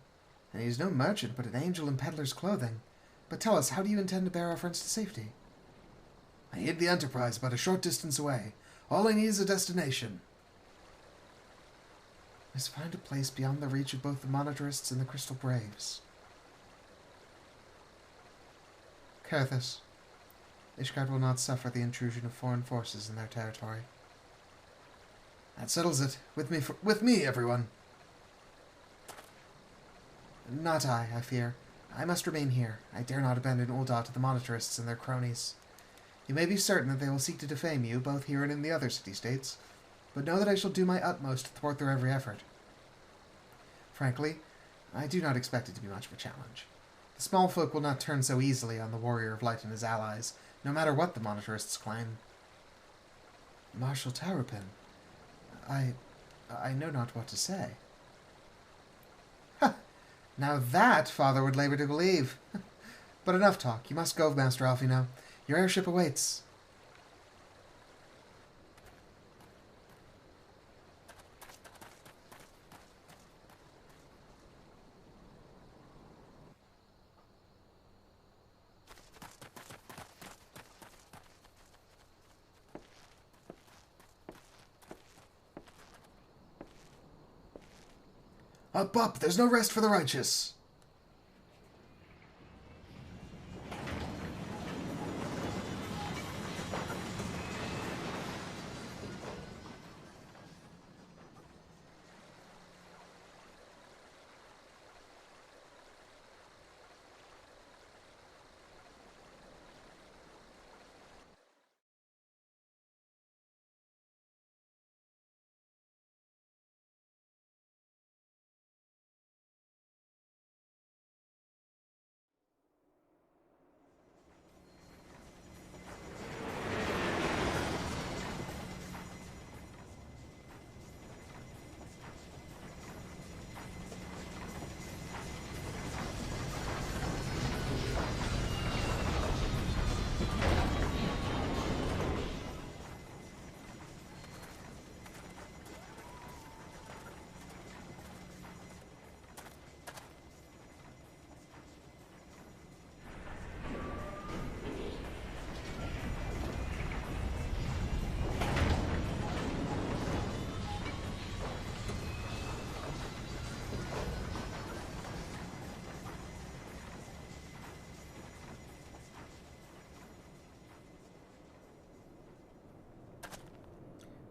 A: And he's no merchant, but an angel in peddler's clothing. But tell us, how do you intend to bear our friends to safety? I hid the Enterprise about a short distance away. All I need is a destination. I must find a place beyond the reach of both the Monetarists and the Crystal Braves. Kerthus, Ishgard will not suffer the intrusion of foreign forces in their territory. That settles it. With me, everyone. Not I fear. I must remain here. I dare not abandon Ul'dah to the Monetarists and their cronies. You may be certain that they will seek to defame you, both here and in the other city-states, but know that I shall do my utmost to thwart their every effort. Frankly, I do not expect it to be much of a challenge. The small folk will not turn so easily on the Warrior of Light and his allies, no matter what the Monitarists claim. Marshal Terrapin, I know not what to say. Ha! Now that Father would labor to believe. But enough talk. You must go, Master Alfino. Your airship awaits. Up, up! There's no rest for the righteous!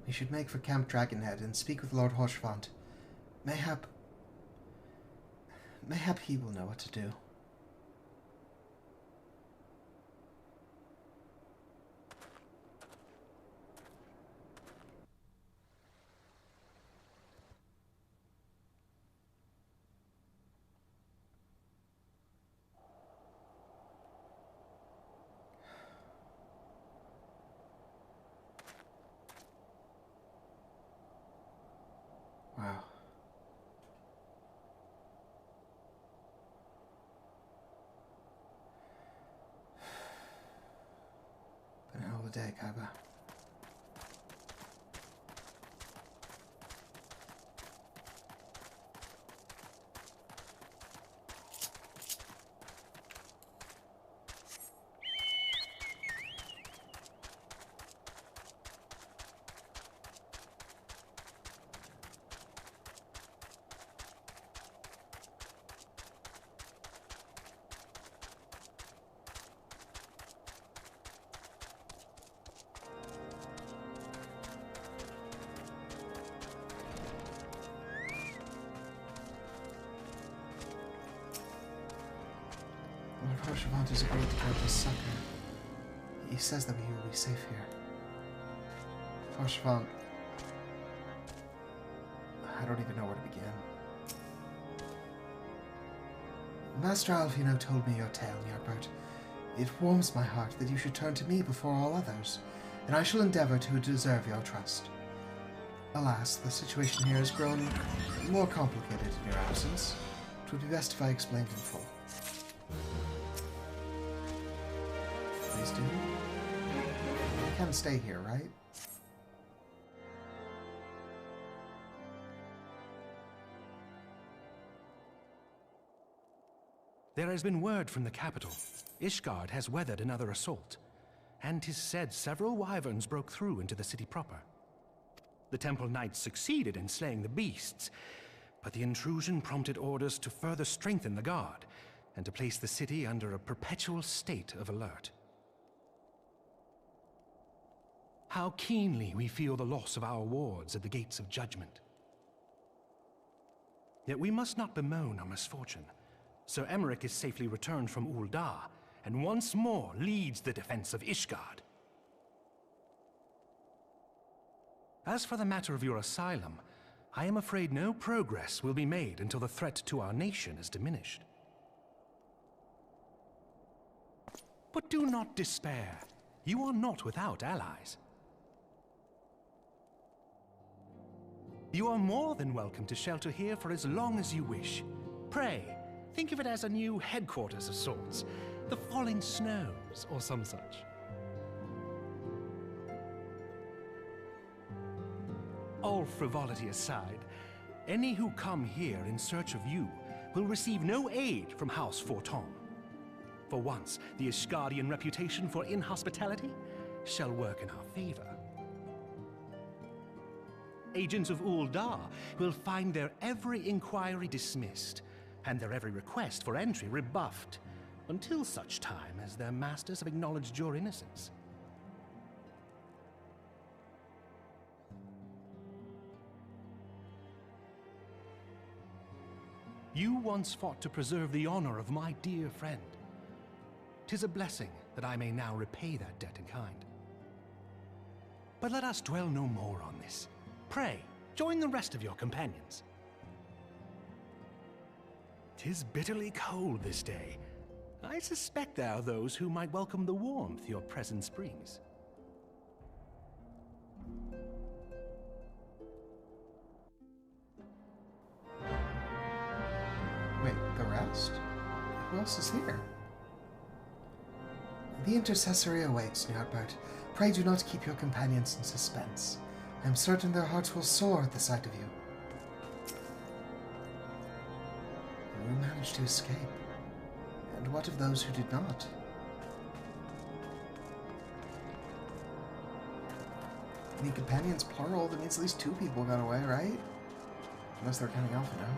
A: We should make for Camp Dragonhead and speak with Lord Hoshvant. Mayhap he will know what to do. Wow. Been a hell of a day, Kaiba. Lord Hoshvant has agreed to go to succor. He says that we will be safe here. Hoshvant... I don't even know where to begin. Master Alfino told me your tale, Ny'ardbert. It warms my heart that you should turn to me before all others, and I shall endeavor to deserve your trust. Alas, the situation here has grown more complicated in your absence. It would be best if I explained in full. Please do. You can stay here, right?
R: There has been word from the capital. Ishgard has weathered another assault, and 'tis said several wyverns broke through into the city proper. The temple knights succeeded in slaying the beasts, but the intrusion prompted orders to further strengthen the guard, and to place the city under a perpetual state of alert. How keenly we feel the loss of our wards at the gates of judgment. Yet we must not bemoan our misfortune. Sir Emmerich is safely returned from Ul'dah, and once more leads the defense of Ishgard. As for the matter of your asylum, I am afraid no progress will be made until the threat to our nation is diminished. But do not despair. You are not without allies. You are more than welcome to shelter here for as long as you wish. Pray, think of it as a new headquarters of sorts. The falling snows, or some such. All frivolity aside, any who come here in search of you will receive no aid from House Forton. For once, the Ishgardian reputation for inhospitality shall work in our favor. Agents of Uldar will find their every inquiry dismissed, and their every request for entry rebuffed, until such time as their masters have acknowledged your innocence. You once fought to preserve the honor of my dear friend. 'Tis a blessing that I may now repay that debt in kind. But let us dwell no more on this. Pray, join the rest of your companions. 'Tis bitterly cold this day. I suspect there are those who might welcome the warmth your presence brings.
A: Wait, the rest? Who else is here? The intercessory awaits, Ny'ardbert. Pray do not keep your companions in suspense. I am certain their hearts will soar at the sight of you. You managed to escape. And what of those who did not? Any companions plural? That means at least 2 people got away, right? Unless they're counting Alpha now.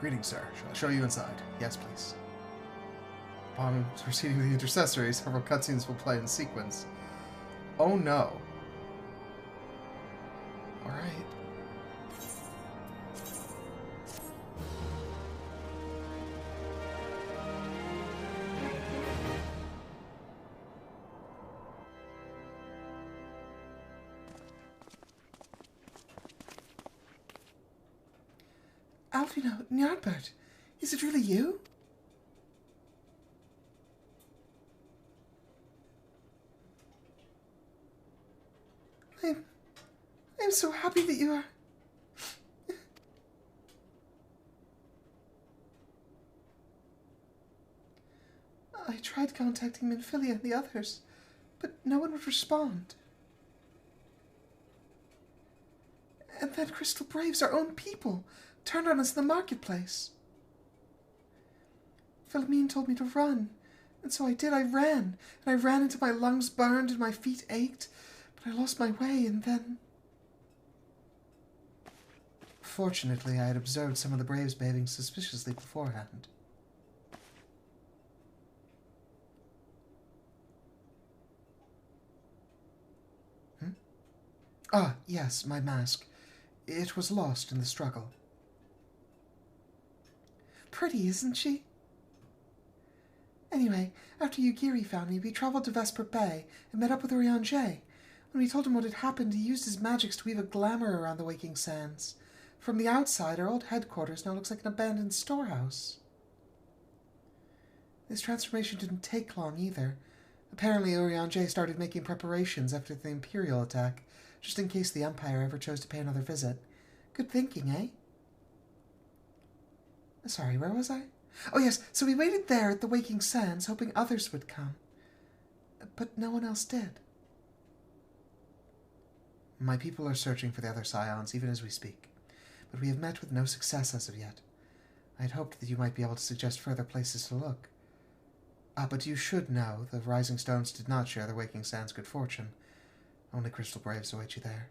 A: Greetings, sir. Shall I show you inside? Yes, please. Upon proceeding to the intercessory, several cutscenes will play in sequence. Oh no. Alright. Alfino, Ny'ardbert, is it really you? I'm so happy that you are... I tried contacting Minfilia and the others, but no one would respond. And then Crystal Braves, our own people, turned on us in the marketplace. Philomene told me to run, and so I did. I ran, and I ran until my lungs burned and my feet ached, but I lost my way, and then... Fortunately, I had observed some of the Braves behaving suspiciously beforehand. Ah, yes, my mask. It was lost in the struggle. Pretty, isn't she? Anyway, after Yugiri found me, we traveled to Vesper Bay and met up with Urianger. When we told him what had happened, he used his magics to weave a glamour around the Waking Sands. From the outside, our old headquarters now looks like an abandoned storehouse. This transformation didn't take long either. Apparently, Urianger started making preparations after the Imperial attack, just in case the Empire ever chose to pay another visit. Good thinking, eh? Sorry, where was I? Oh yes, so we waited there at the Waking Sands, hoping others would come. But no one else did. My people are searching for the other Scions, even as we speak. But we have met with no success as of yet. I had hoped that you might be able to suggest further places to look. But you should know the Rising Stones did not share the Waking Sands' good fortune. Only Crystal Braves await you there.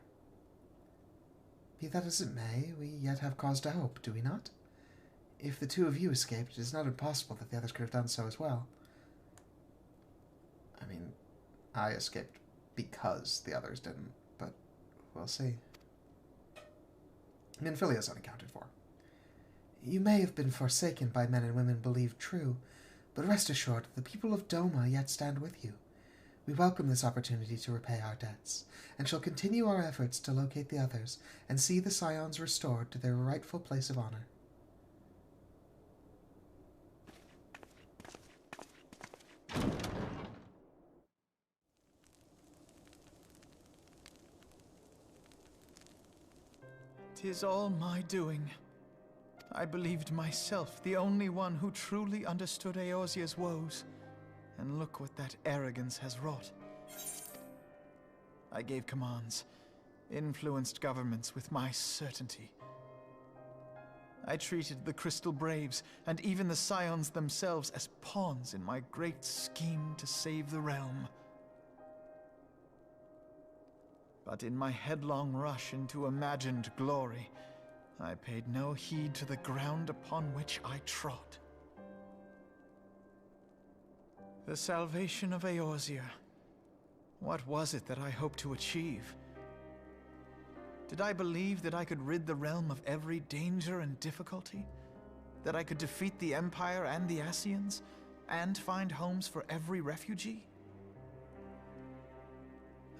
A: Be that as it may, we yet have cause to hope, do we not? If the 2 of you escaped, it is not impossible that the others could have done so as well. I mean, I escaped because the others didn't, but we'll see. Minfilia's unaccounted for. You may have been forsaken by men and women believed true, but rest assured, the people of Doma yet stand with you. We welcome this opportunity to repay our debts, and shall continue our efforts to locate the others and see the Scions restored to their rightful place of honor.
E: 'Tis all my doing. I believed myself the only one who truly understood Eorzea's woes, and look what that arrogance has wrought. I gave commands, influenced governments with my certainty. I treated the Crystal Braves, and even the Scions themselves, as pawns in my great scheme to save the realm. But in my headlong rush into imagined glory, I paid no heed to the ground upon which I trod. The salvation of Eorzea. What was it that I hoped to achieve? Did I believe that I could rid the realm of every danger and difficulty? That I could defeat the Empire and the Ascians, and find homes for every refugee?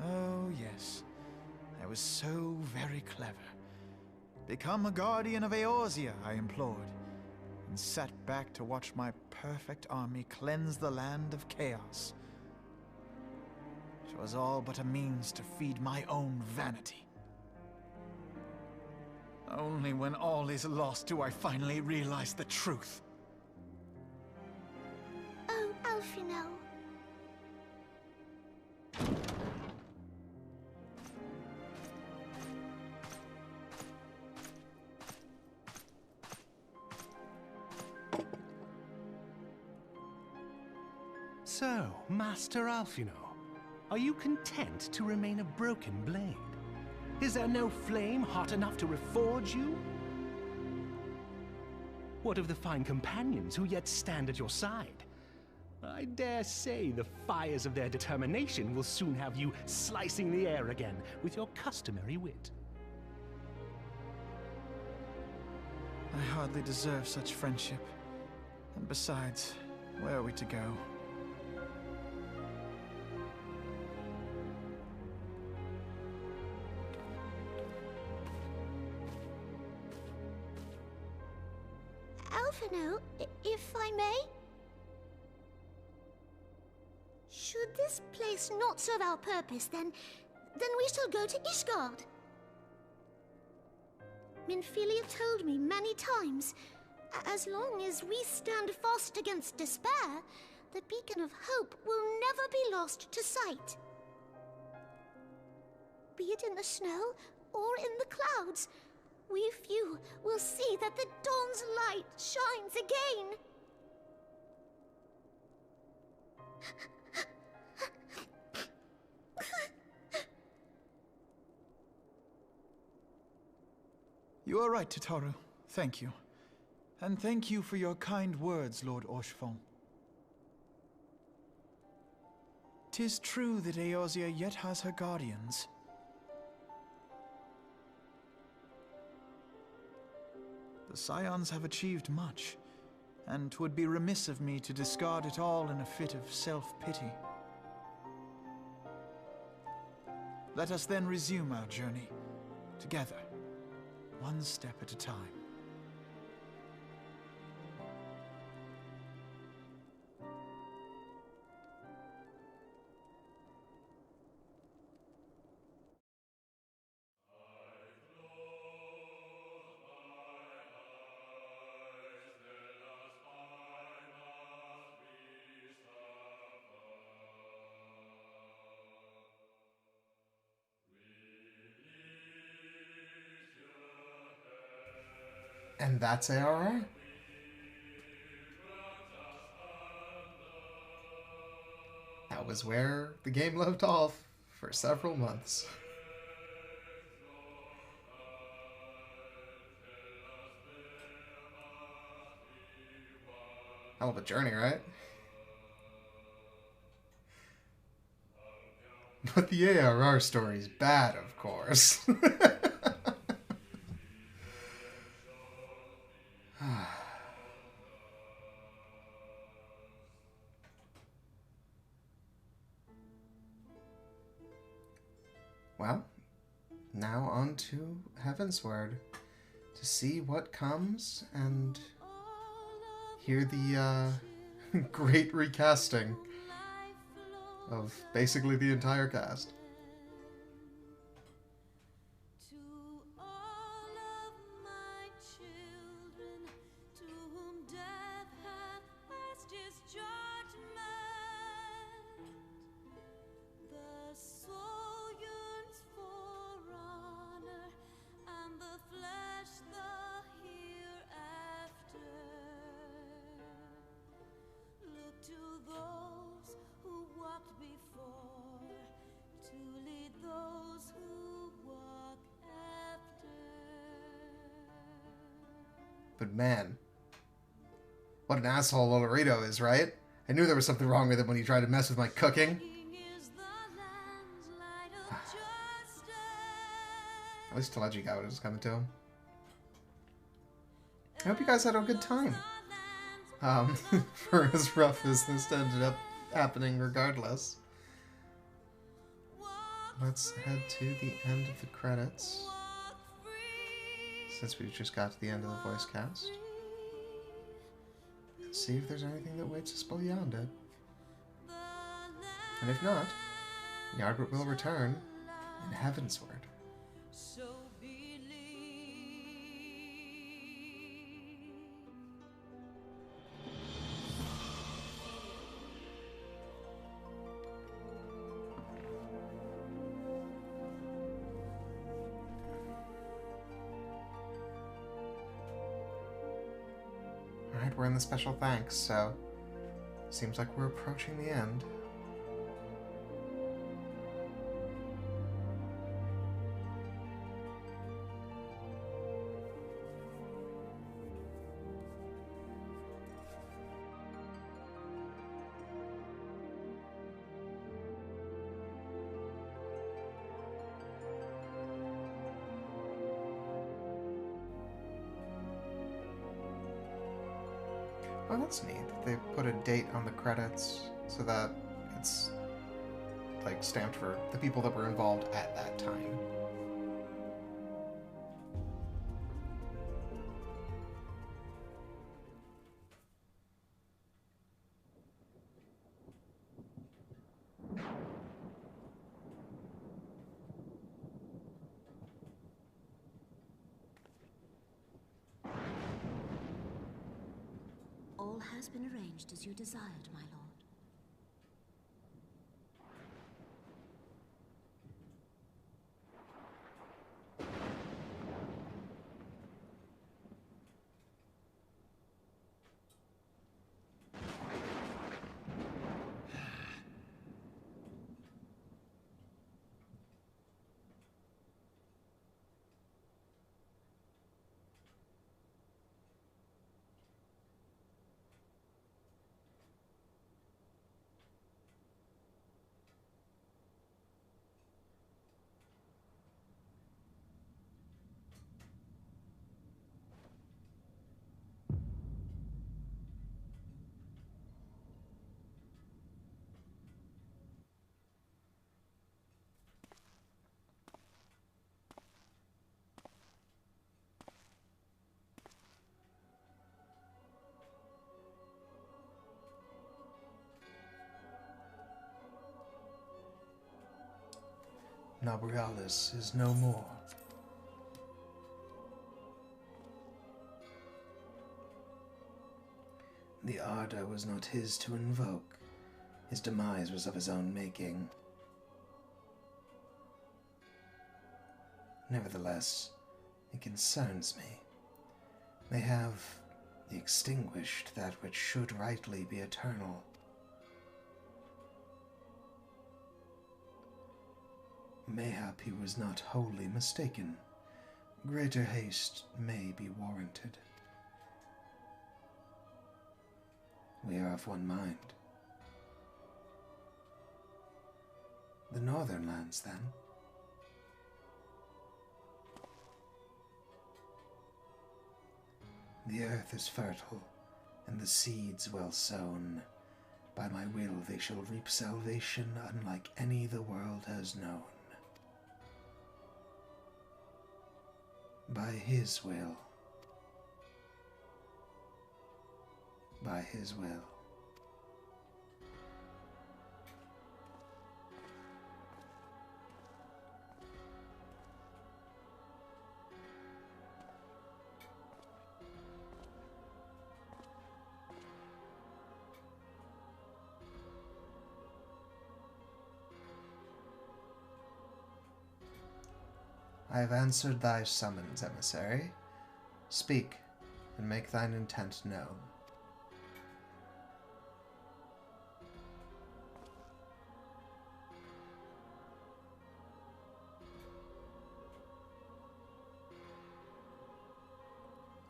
E: Oh, yes. I was so very clever. Become a guardian of Eorzea, I implored, and sat back to watch my perfect army cleanse the land of chaos. 'Twas all but a means to feed my own vanity. Only when all is lost do I finally realize the truth.
B: Oh, Alphino.
R: So, Master Alphino, are you content to remain a broken blade? Is there no flame hot enough to reforge you? What of the fine companions who yet stand at your side? I dare say the fires of their determination will soon have you slicing the air again with your customary wit.
E: I hardly deserve such friendship. And besides, where are we to go?
B: Alphino, if I may? Should this place not serve our purpose, then we shall go to Ishgard. Minfilia told me many times, as long as we stand fast against despair, the beacon of hope will never be lost to sight. Be it in the snow or in the clouds, we few will see that the dawn's light shines again.
E: You are right, Tataru. Thank you. And thank you for your kind words, Lord Orchefon. 'Tis true that Eorzea yet has her guardians. The Scions have achieved much, and 'twould be remiss of me to discard it all in a fit of self-pity. Let us then resume our journey, together, one step at a time.
A: And that's ARR. That was where the game left off for several months. Hell of a journey, right? But the ARR story's bad, of course. Well, now on to Heavensward to see what comes and hear the great recasting of basically the entire cast.
S: The soul yearns for honor, and the flesh the hereafter. Look to those who walked before, to lead those who walk after.
A: But man, what an asshole Olorito is, right? I knew there was something wrong with him when he tried to mess with my cooking. At least Telegigawa was coming to him. I hope you guys had a good time. For as rough as this ended up happening regardless. Let's head to the end of the credits. Since we just got to the end of the voice cast. And see if there's anything that waits us beyond it. And if not, Ny'ardbert will return in Heavensward. Alright, we're in the special thanks, so seems like we're approaching the end. Oh, that's neat. They put a date on the credits so that it's like stamped for the people that were involved at that time.
C: All has been arranged as you desired, my lord. Nabrialis is no more. The ardor was not his to invoke. His demise was of his own making. Nevertheless, it concerns me. They have extinguished that which should rightly be eternal. Mayhap he was not wholly mistaken. Greater haste may be warranted. We are of one mind. The northern lands, then? The earth is fertile, and the seeds well sown. By my will they shall reap salvation unlike any the world has known. By his will. By his will.
A: I have answered thy summons, emissary. Speak, and make thine intent known.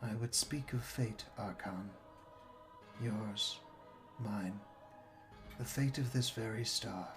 A: I would speak of fate, Archon. Yours, mine, the fate of this very star.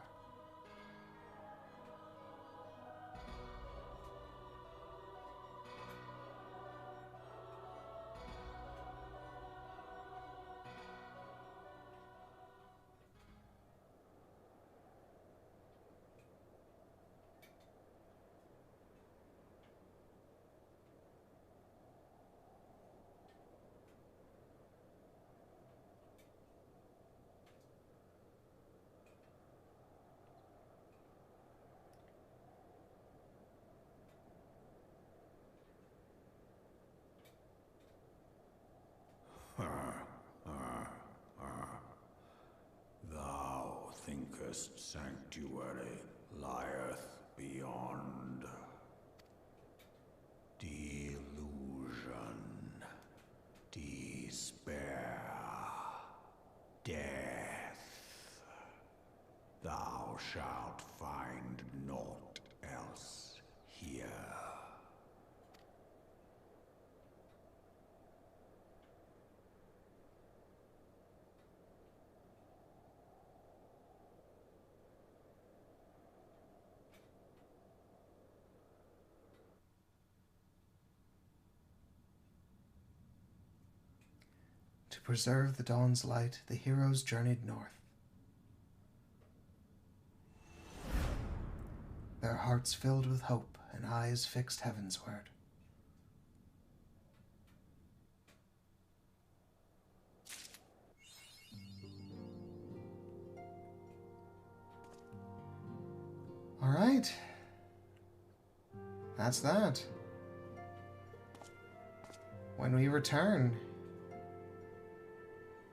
H: Thou thinkest sanctuary lieth beyond. Delusion, despair, death. Thou shalt find naught else here.
A: To preserve the dawn's light, the heroes journeyed north. Their hearts filled with hope and eyes fixed heavensward. All right. That's that. When we return,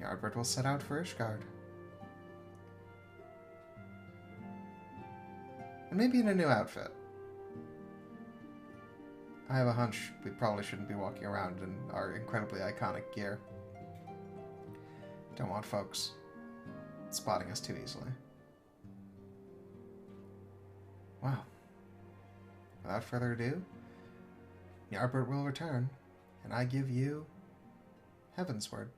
A: Ny'ardbert will set out for Ishgard. And maybe in a new outfit. I have a hunch we probably shouldn't be walking around in our incredibly iconic gear. Don't want folks spotting us too easily. Wow. Without further ado, Ny'ardbert will return, and I give you Heavensward.